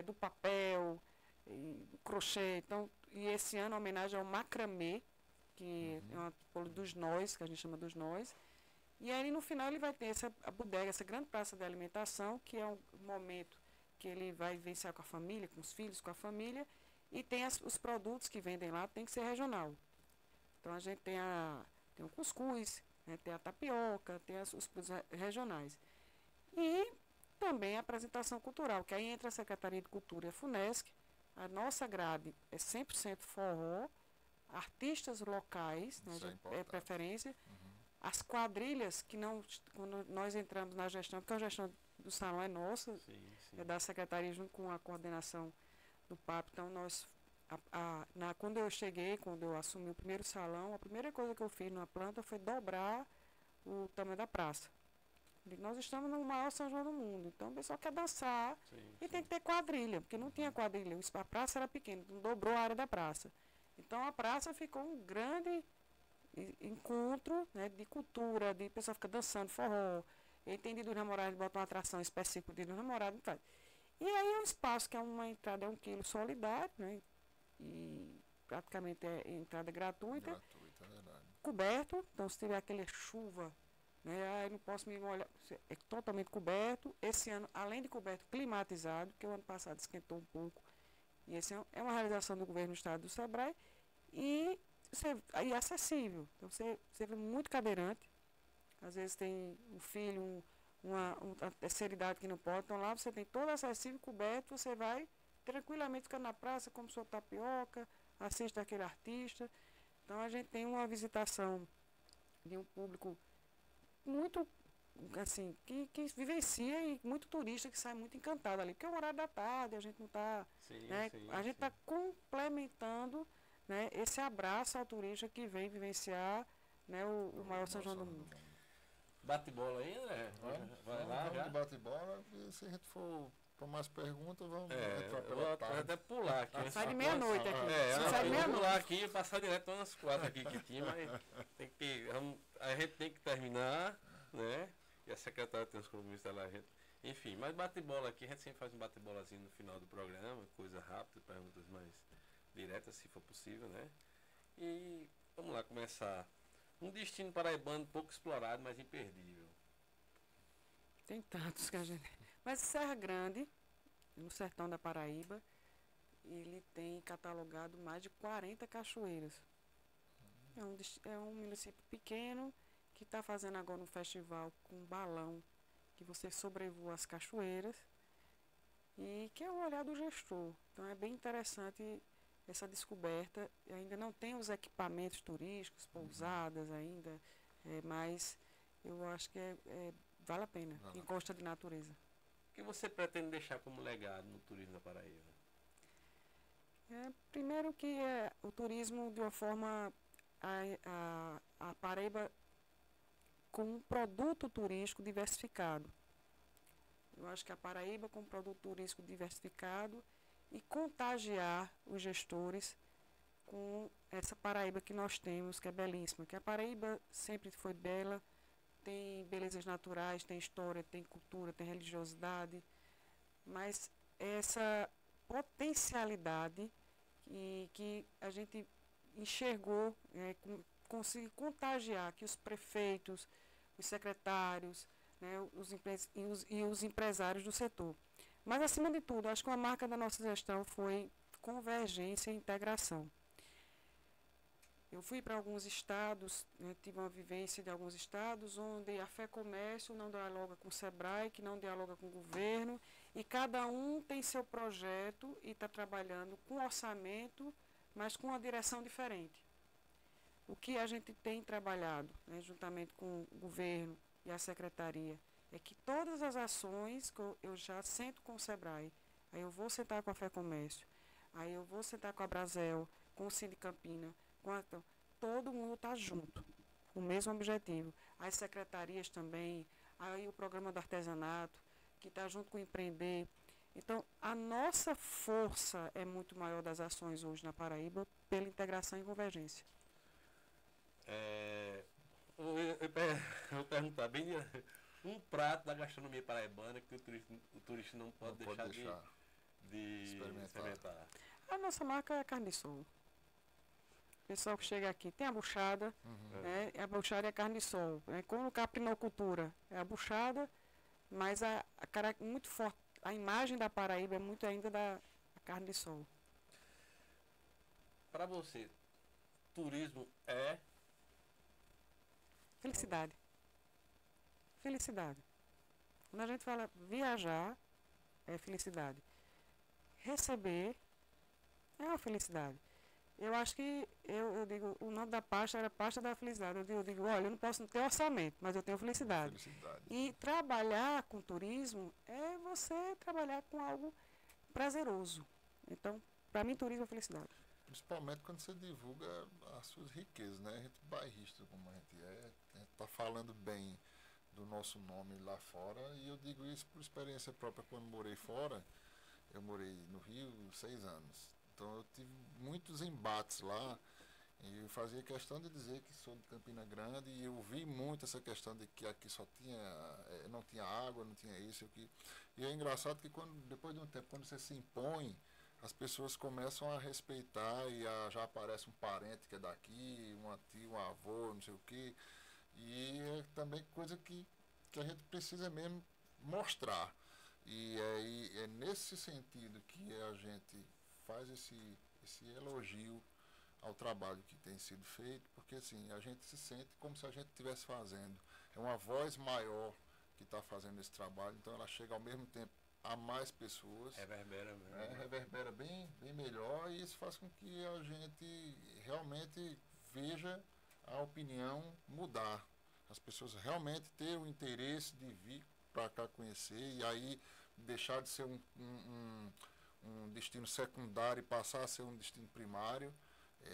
do papel, do crochê. Então, e esse ano a homenagem ao macramê, que é uma tipologia dos nós, que a gente chama dos nós. E aí no final ele vai ter a bodega, essa grande praça de alimentação, que é um momento que ele vai vivenciar com a família, com os filhos, com a família, e tem os produtos que vendem lá, tem que ser regional. Então a gente tem o cuscuz, né, tem a tapioca, tem os produtos regionais. E também a apresentação cultural, que aí entra a Secretaria de Cultura e a FUNESC, a nossa grade é 100% forró, artistas locais, né, é preferência. As quadrilhas, que não, quando nós entramos na gestão, porque a gestão do salão é nossa, Sim. é da secretaria junto com a coordenação do PAP. Então, quando eu cheguei, quando eu assumi o primeiro salão, a primeira coisa que eu fiz na planta foi dobrar o tamanho da praça. Nós estamos no maior São João do mundo, então o pessoal quer dançar e tem que ter quadrilha, porque não tinha quadrilha, a praça era pequena, então dobrou a área da praça. Então a praça ficou um grande encontro, né, de cultura, de pessoa fica dançando forró, tem Dia dos Namorados, bota uma atração específica de Dia dos Namorados, faz. E aí é um espaço que é uma entrada, é 1 quilo solidário, né, e praticamente é entrada gratuita, Gratuita, é verdade. coberto, então se tiver aquela chuva, né, aí não posso me molhar, é totalmente coberto. Esse ano, além de coberto, climatizado, porque o ano passado esquentou um pouco, e esse é uma realização do governo do estado do SEBRAE, e acessível. Então você vê muito cadeirante, às vezes tem um filho, uma terceira idade que não pode, então lá você tem todo acessível, coberto, você vai tranquilamente ficar na praça, come sua tapioca, assiste aquele artista. Então a gente tem uma visitação de um público muito, assim, que vivencia, e muito turista que sai muito encantado ali, porque é o horário da tarde, a gente não está, né, a gente está complementando, né, esse abraço ao turista que vem vivenciar, né, o maior São João do mundo. Bate bola aí, né? Vai lá, vamos já. de bate-bola, e se a gente for para mais perguntas, vamos entrar Eu pela vou tarde. até pular aqui. Sai de meia-noite aqui. Sai de meia-noite. pular aqui e passar direto umas 4 aqui que tinha, mas a gente tem que terminar, né? E a secretária tem os compromissos dela, enfim, mas bate-bola aqui, a gente sempre faz um bate-bolazinho no final do programa, coisa rápida, perguntas mais diretas, se for possível, né? E vamos lá começar. Um destino paraibano pouco explorado, mas imperdível. Tem tantos que a gente... Mas Serra Grande, no sertão da Paraíba, ele tem catalogado mais de 40 cachoeiras. É um município pequeno que está fazendo agora um festival com um balão que você sobrevoa as cachoeiras e que é o olhar do gestor. Então é bem interessante essa descoberta. Ainda não tem os equipamentos turísticos, pousadas ainda, mas eu acho que vale a pena, encosta de natureza. O que você pretende deixar como legado no turismo da Paraíba? Primeiro que o turismo de uma forma, a Paraíba com um produto turístico diversificado. Eu acho que a Paraíba com um produto turístico diversificado e contagiar os gestores com essa Paraíba que nós temos, que é belíssima. Que a Paraíba sempre foi bela, tem belezas naturais, tem história, tem cultura, tem religiosidade, mas essa potencialidade que a gente enxergou, conseguir contagiar que os prefeitos, os secretários, né, os empresários do setor. Mas, acima de tudo, acho que uma marca da nossa gestão foi convergência e integração. Eu fui para alguns estados, né, tive uma vivência de alguns estados onde a FEComércio não dialoga com o SEBRAE, que não dialoga com o governo, e cada um tem seu projeto e está trabalhando com orçamento, mas com uma direção diferente. O que a gente tem trabalhado, né, juntamente com o governo e a secretaria, é que todas as ações que eu já sento com o SEBRAE, aí eu vou sentar com a FEComércio, aí eu vou sentar com a Brasel, com o Sindicampina, todo mundo está junto, o mesmo objetivo. As secretarias também, aí o programa do artesanato, que está junto com o Empreender. Então, a nossa força é muito maior das ações hoje na Paraíba pela integração e convergência. Eu vou perguntar bem um prato da gastronomia paraibana que o turista não pode deixar de experimentar. A nossa marca é a carne de sol. O pessoal que chega aqui tem a buchada, né? A buchada é a carne de sol. Como no caprinocultura é a buchada, mas muito forte, a imagem da Paraíba é muito ainda da carne de sol. Para você, turismo é felicidade. Felicidade. Quando a gente fala viajar, é felicidade. Receber é uma felicidade. Eu acho que, eu digo, o nome da pasta era pasta da felicidade. Eu digo, olha, eu não posso ter orçamento, mas eu tenho felicidade. E trabalhar com turismo é você trabalhar com algo prazeroso. Então, para mim, turismo é felicidade. Principalmente quando você divulga as suas riquezas, né? A gente bairrista como a gente está falando bem do nosso nome lá fora, e eu digo isso por experiência própria. Quando morei fora, eu morei no Rio 6 anos. Então eu tive muitos embates lá e eu fazia questão de dizer que sou de Campina Grande, e eu vi muito essa questão de que aqui só tinha, não tinha água, não tinha isso, aqui. E é engraçado que depois de um tempo, quando você se impõe, as pessoas começam a respeitar e já aparece um parente que é daqui, uma tia, um avô, não sei o quê. E é também coisa que a gente precisa mesmo mostrar. E é nesse sentido que a gente faz esse elogio ao trabalho que tem sido feito, porque assim, a gente se sente como se a gente estivesse fazendo. É uma voz maior que está fazendo esse trabalho, então ela chega ao mesmo tempo a mais pessoas. Reverbera mesmo. Reverbera bem melhor, e isso faz com que a gente realmente veja a opinião mudar. As pessoas realmente terem o interesse de vir para cá conhecer, e aí deixar de ser um destino secundário e passar a ser um destino primário.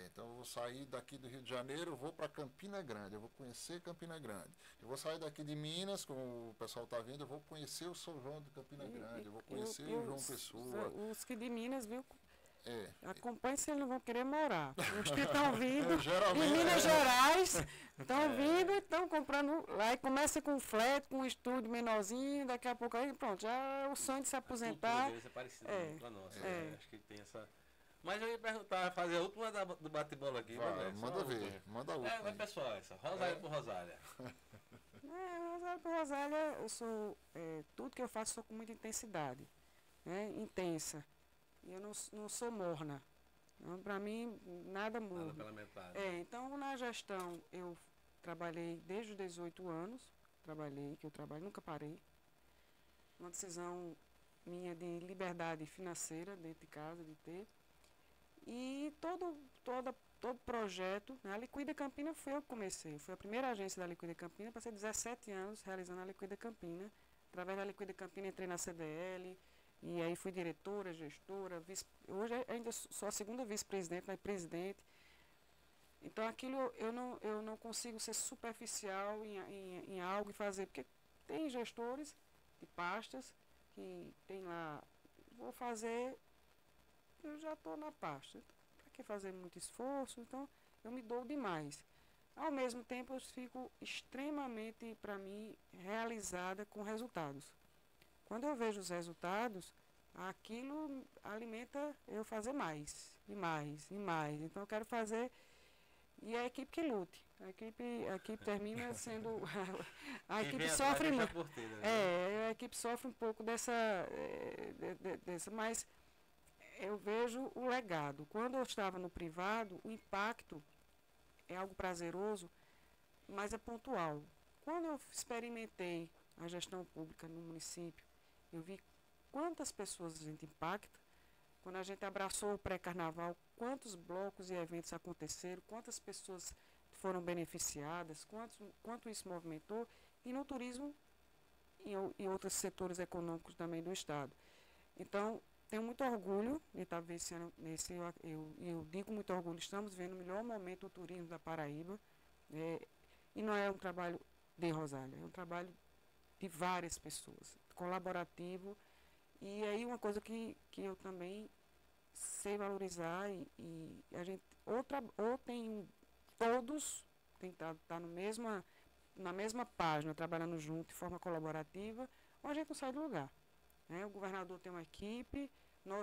Então eu vou sair daqui do Rio de Janeiro, vou para Campina Grande, eu vou conhecer Campina Grande. Eu vou sair daqui de Minas, como o pessoal está vendo, eu vou conhecer o São João de Campina Grande, eu vou conhecer o João Pessoa. Os que de Minas, viu? Acompanhe se eles não vão querer morar. Os que estão vindo de Minas Gerais, estão vindo e estão comprando lá, e começa com flat, com um estúdio menorzinho, daqui a pouco aí pronto, já é o sonho de se aposentar. É parecido com a nossa, acho que tem essa... Mas eu ia perguntar, fazer a última do bate-bola aqui. Manda ver, manda a última. Mas pessoal, essa, Rosália por Rosália. Rosália por Rosália, eu sou, tudo que eu faço sou com muita intensidade, né? Intensa. E eu não sou morna. Então, para mim, nada muda. Nada pela metade. Então, na gestão, eu trabalhei desde os 18 anos, nunca parei. Uma decisão minha de liberdade financeira dentro de casa, de ter. E todo projeto, né? A Liquida Campina foi eu que comecei. Fui a primeira agência da Liquida Campina, passei 17 anos realizando a Liquida Campina. Através da Liquida Campina entrei na CDL, e aí fui diretora, gestora, hoje ainda sou a segunda vice-presidente, mas presidente. Então aquilo eu não consigo ser superficial em algo e fazer, porque tem gestores de pastas que tem lá, vou fazer, eu já estou na pasta. Para que fazer muito esforço? Então eu me dou demais. Ao mesmo tempo eu fico extremamente, para mim, realizada com resultados. Quando eu vejo os resultados, aquilo alimenta eu fazer mais, e mais, e mais. Então eu quero fazer, e a equipe que lute. A equipe termina sendo... A equipe sofre muito. A equipe sofre um pouco dessa, mas eu vejo o legado. Quando eu estava no privado, o impacto é algo prazeroso, mas é pontual. Quando eu experimentei a gestão pública no município, eu vi quantas pessoas a gente impacta. Quando a gente abraçou o pré-carnaval, quantos blocos e eventos aconteceram, quantas pessoas foram beneficiadas, quanto isso movimentou, e no turismo e outros setores econômicos também do Estado. Então, tenho muito orgulho de estar vencendo eu digo muito orgulho, estamos vendo o melhor momento do turismo da Paraíba. E não é um trabalho de Rosália, é um trabalho de várias pessoas, colaborativo. E aí uma coisa que eu também sei valorizar e a gente ou tem todos tem que estar no na mesma página, trabalhando junto de forma colaborativa, ou a gente não sai do lugar. Né? O governador tem uma equipe,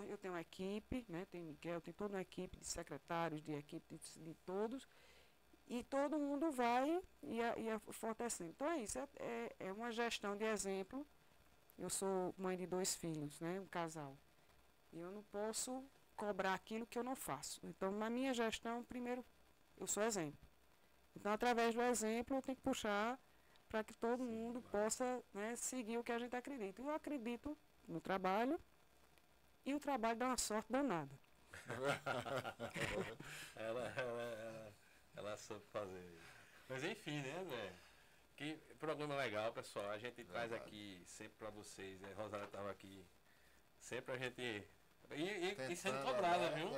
eu tenho uma equipe, né? Tem Miguel, tem toda uma equipe de secretários, de equipe de todos, e todo mundo vai e fortalecendo. Então é isso, é uma gestão de exemplo. Eu sou mãe de 2 filhos, né? Um casal. E eu não posso cobrar aquilo que eu não faço. Então, na minha gestão, primeiro, eu sou exemplo. Então, através do exemplo, eu tenho que puxar para que todo mundo possa, né, seguir o que a gente acredita. Eu acredito no trabalho e o trabalho dá uma sorte danada. ela soube fazer. Mas enfim, né, André? Que programa legal, pessoal. A gente traz aqui sempre para vocês. A Rosália estava aqui. Sempre a gente. E sendo cobrada, viu?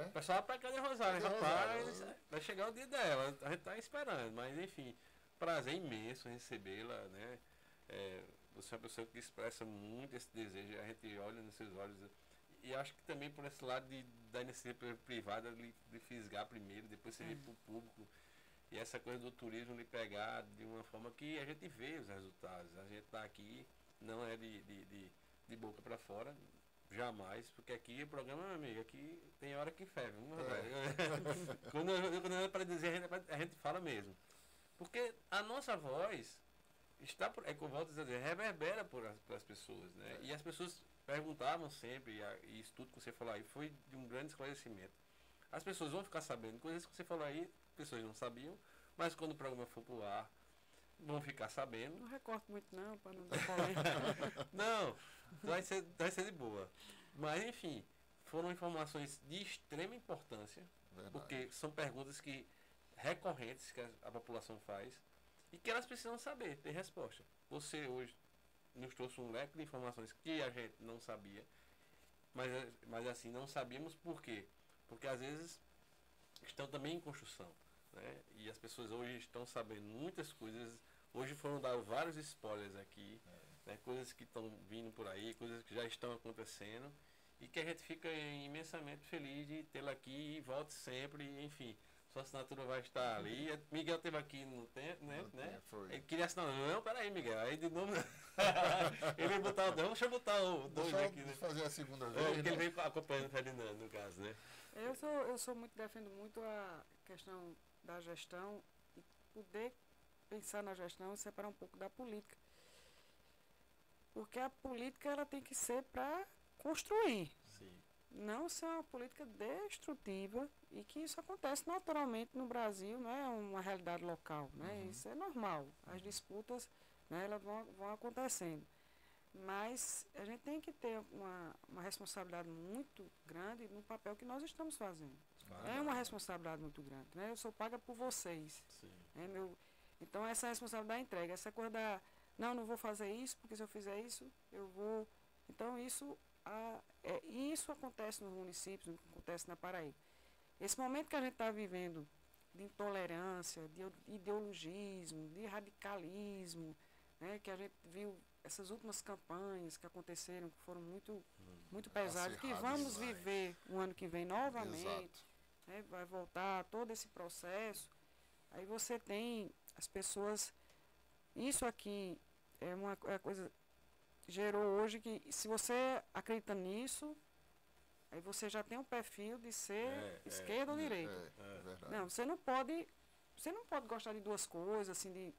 O pessoal para cadê a Rosália? Rapaz, vai chegar o dia dela. A gente tá esperando. Mas enfim, prazer imenso recebê-la, né? Você é uma pessoa que expressa muito esse desejo. A gente olha nos seus olhos. E acho que também por esse lado da iniciativa privada de fisgar primeiro, depois você vir para o público. E essa coisa do turismo lhe pegar de uma forma que a gente vê os resultados. A gente está aqui, não é de boca para fora, jamais, porque aqui o programa, meu amigo, aqui tem hora que ferve. Quando é para dizer, a gente fala mesmo. Porque a nossa voz está, é que eu volto a dizer, reverbera pelas pessoas. Né? E as pessoas perguntavam sempre, e isso tudo que você falou aí foi de um grande esclarecimento. As pessoas vão ficar sabendo coisas que você falou aí, pessoas não sabiam, mas quando o programa for pro ar, vão ficar sabendo. Não recorto muito não, para não dar polêmica. Não, vai ser de boa. Mas enfim, foram informações de extrema importância, verdade, porque são perguntas recorrentes que a população faz e que elas precisam saber, ter resposta. Você hoje nos trouxe um leque de informações que a gente não sabia, mas assim, não sabíamos por quê? Porque às vezes estão também em construção. Né? E as pessoas hoje estão sabendo muitas coisas. Hoje foram dados vários spoilers aqui, né? Coisas que estão vindo por aí, coisas que já estão acontecendo e que a gente fica imensamente feliz de tê-la aqui e volte sempre, enfim. Sua assinatura vai estar ali. Miguel esteve aqui no tempo, né? Ele queria assinar, não, peraí, Miguel, aí de novo. Ele botar o 2, deixa eu botar o 2 aqui. Né? Fazer a segunda vez. Porque ele veio acompanhando o Ferdinando, no caso, né? Defendo muito a questão da gestão e poder pensar na gestão e separar um pouco da política. Porque a política ela tem que ser para construir. Sim. Não ser uma política destrutiva e que isso acontece naturalmente no Brasil, não é uma realidade local, né? Isso é normal. As disputas, né, elas vão acontecendo. Mas a gente tem que ter uma responsabilidade muito grande no papel que nós estamos fazendo. É uma responsabilidade muito grande. Né? Eu sou paga por vocês. Então, essa responsabilidade é entrega. Essa coisa não vou fazer isso, porque se eu fizer isso, eu vou... Então, isso acontece nos municípios, acontece na Paraíba. Esse momento que a gente está vivendo de intolerância, de ideologismo, de radicalismo, né, que a gente viu essas últimas campanhas que aconteceram, que foram muito pesadas, que vamos viver o ano que vem novamente, né, vai voltar todo esse processo. Aí você tem as pessoas, isso aqui é uma coisa gerou hoje que se você acredita nisso, aí você já tem um perfil de ser esquerda ou direita. Não, você não pode gostar de duas coisas, assim,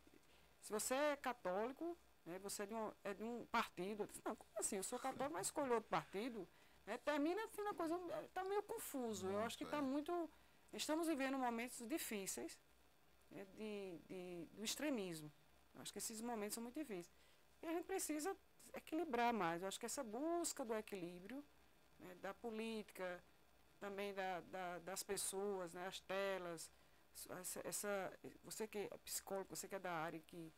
se você é católico, né, você é de um partido. Não, como assim? Eu sou católico, mas escolho outro partido. Né, termina assim, uma coisa, está meio confuso. Eu acho que está muito... Estamos vivendo momentos difíceis, né, do extremismo. Eu acho que esses momentos são muito difíceis. E a gente precisa equilibrar mais. Eu acho que essa busca do equilíbrio, né, da política, também das pessoas, né, as telas, você que é psicólogo, você que é da área, que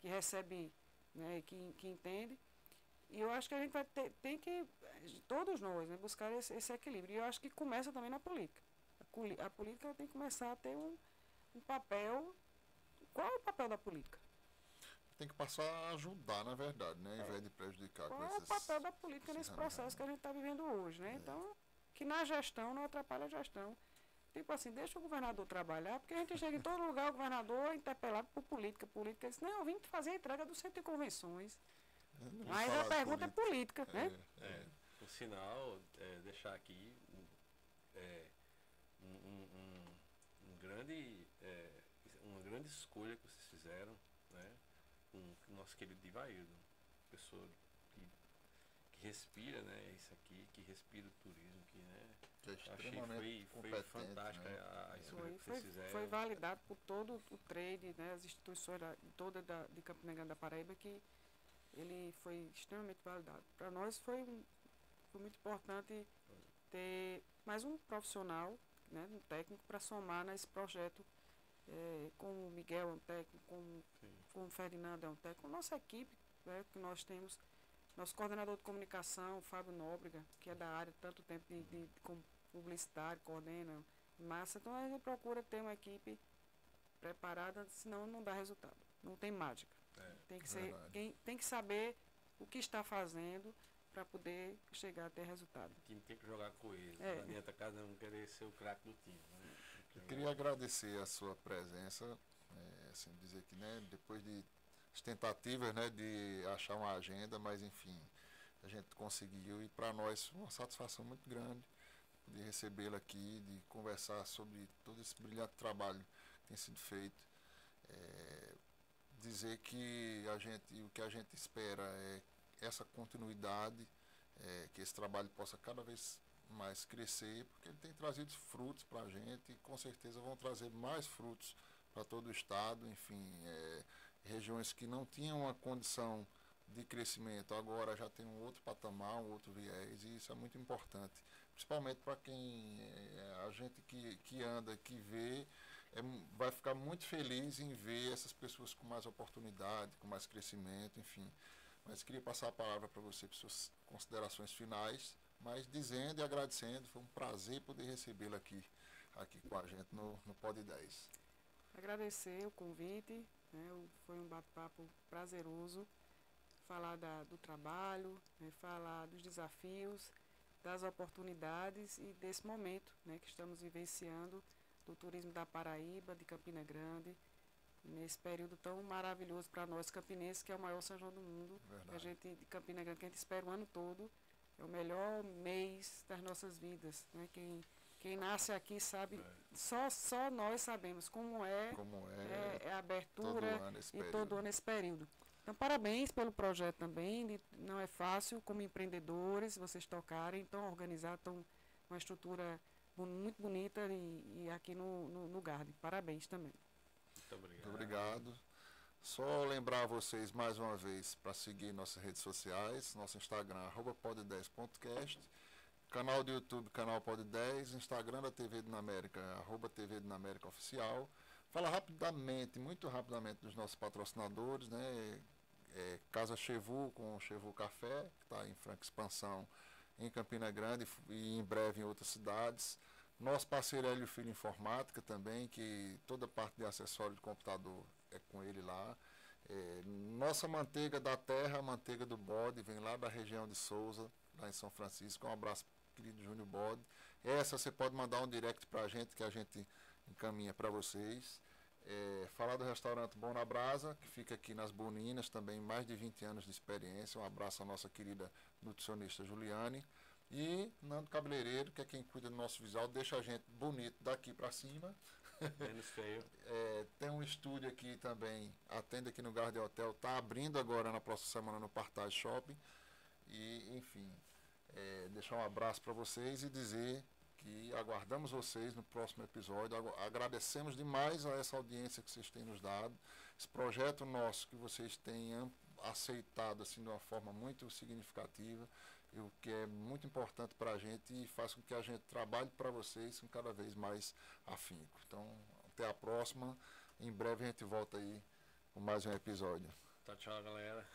recebe, né, que entende, e eu acho que a gente tem que, todos nós, né, buscar esse equilíbrio. E eu acho que começa também na política. A política tem que começar a ter um papel qual é o papel da política? Tem que passar a ajudar, na verdade, né? Ao invés de prejudicar. Qual é o papel da política nesse processo que a gente está vivendo hoje, né? Então, que na gestão não atrapalha a gestão. Tipo assim, deixa o governador trabalhar, porque a gente chega em todo lugar, o governador é interpelado por política. Política diz, não, eu vim fazer a entrega do centro de convenções. Mas a pergunta é política, né? Por sinal, deixar aqui uma grande escolha que vocês fizeram, né? Com o nosso querido Divaildo, pessoa que respira, né? Isso aqui, que respira o turismo, que, né? Que é extremamente foi fantástica, né? A escolha que vocês fizeram. Foi validado por todo o trade, né? As instituições de Campina Grande da Paraíba, que ele foi extremamente validado. Para nós foi muito importante ter mais um profissional, né, um técnico, para somar nesse projeto, com o Miguel é um técnico, com o Ferdinando é um técnico, nossa equipe, né, que nós temos, nosso coordenador de comunicação, o Fábio Nóbrega, que é da área tanto tempo como publicitário, coordena, massa, então a gente procura ter uma equipe preparada, senão não dá resultado, não tem mágica. Tem que saber o que está fazendo para poder chegar a ter resultado. O time tem que jogar coeso. Não adianta cada um querer ser o craque do time. Né? Eu queria agradecer a sua presença, assim, dizer que, né, depois de tentativas, né, de achar uma agenda, mas enfim, a gente conseguiu, e para nós foi uma satisfação muito grande de recebê-la aqui, de conversar sobre todo esse brilhante trabalho que tem sido feito. Dizer que o que a gente espera é essa continuidade, que esse trabalho possa cada vez mais crescer, porque ele tem trazido frutos para a gente e com certeza vão trazer mais frutos para todo o estado. Enfim, regiões que não tinham uma condição de crescimento agora já tem um outro patamar, um outro viés, e isso é muito importante, principalmente para quem a gente que anda, que vê, vai ficar muito feliz em ver essas pessoas com mais oportunidade, com mais crescimento, enfim. Mas queria passar a palavra para você, para suas considerações finais, mas dizendo e agradecendo, foi um prazer poder recebê-la aqui com a gente no Pod 10. Agradecer o convite, né? Foi um bate-papo prazeroso, falar do trabalho, né? Falar dos desafios, das oportunidades e desse momento, né, que estamos vivenciando do turismo da Paraíba, de Campina Grande, nesse período tão maravilhoso para nós campinenses, que é o maior São João do mundo. A gente de Campina Grande, que a gente espera o ano todo, é o melhor mês das nossas vidas, né? Quem nasce aqui sabe, só nós sabemos como é a abertura todo ano esse período. Então, parabéns pelo projeto também, não é fácil como empreendedores vocês tocarem, então organizar uma estrutura muito bonita e aqui no Garden. Parabéns também. Muito obrigado. Muito obrigado. Só lembrar vocês mais uma vez para seguir nossas redes sociais, nosso Instagram, @pod10.cast, canal do YouTube, canal Pod10, Instagram da TV Dinamérica, @TV Dinamérica Oficial. Fala rapidamente, muito rapidamente, dos nossos patrocinadores, né? Casa Chevu, com Chevu Café, que está em franca expansão em Campina Grande e em breve em outras cidades. Nosso parceiro Hélio Filho Informática também, que toda parte de acessório de computador é com ele lá. Nossa manteiga da terra, a manteiga do bode, vem lá da região de Souza, lá em São Francisco. Um abraço, querido Júnior Bode. Essa você pode mandar um direct para a gente, que a gente encaminha para vocês. Falar do restaurante Bom na Brasa, que fica aqui nas Boninas, também mais de 20 anos de experiência. Um abraço à nossa querida nutricionista Juliane. E Nando Cabeleireiro, que é quem cuida do nosso visual, deixa a gente bonito daqui para cima. Menos feio. Tem um estúdio aqui também, atende aqui no Garden Hotel, está abrindo agora na próxima semana no Partage Shopping. E, enfim, deixar um abraço para vocês e dizer que aguardamos vocês no próximo episódio. Agradecemos demais a essa audiência que vocês têm nos dado, esse projeto nosso que vocês têm aceitado assim, de uma forma muito significativa, o que é muito importante para a gente e faz com que a gente trabalhe para vocês com cada vez mais afinco. Então, até a próxima. Em breve a gente volta aí com mais um episódio. Tchau, galera.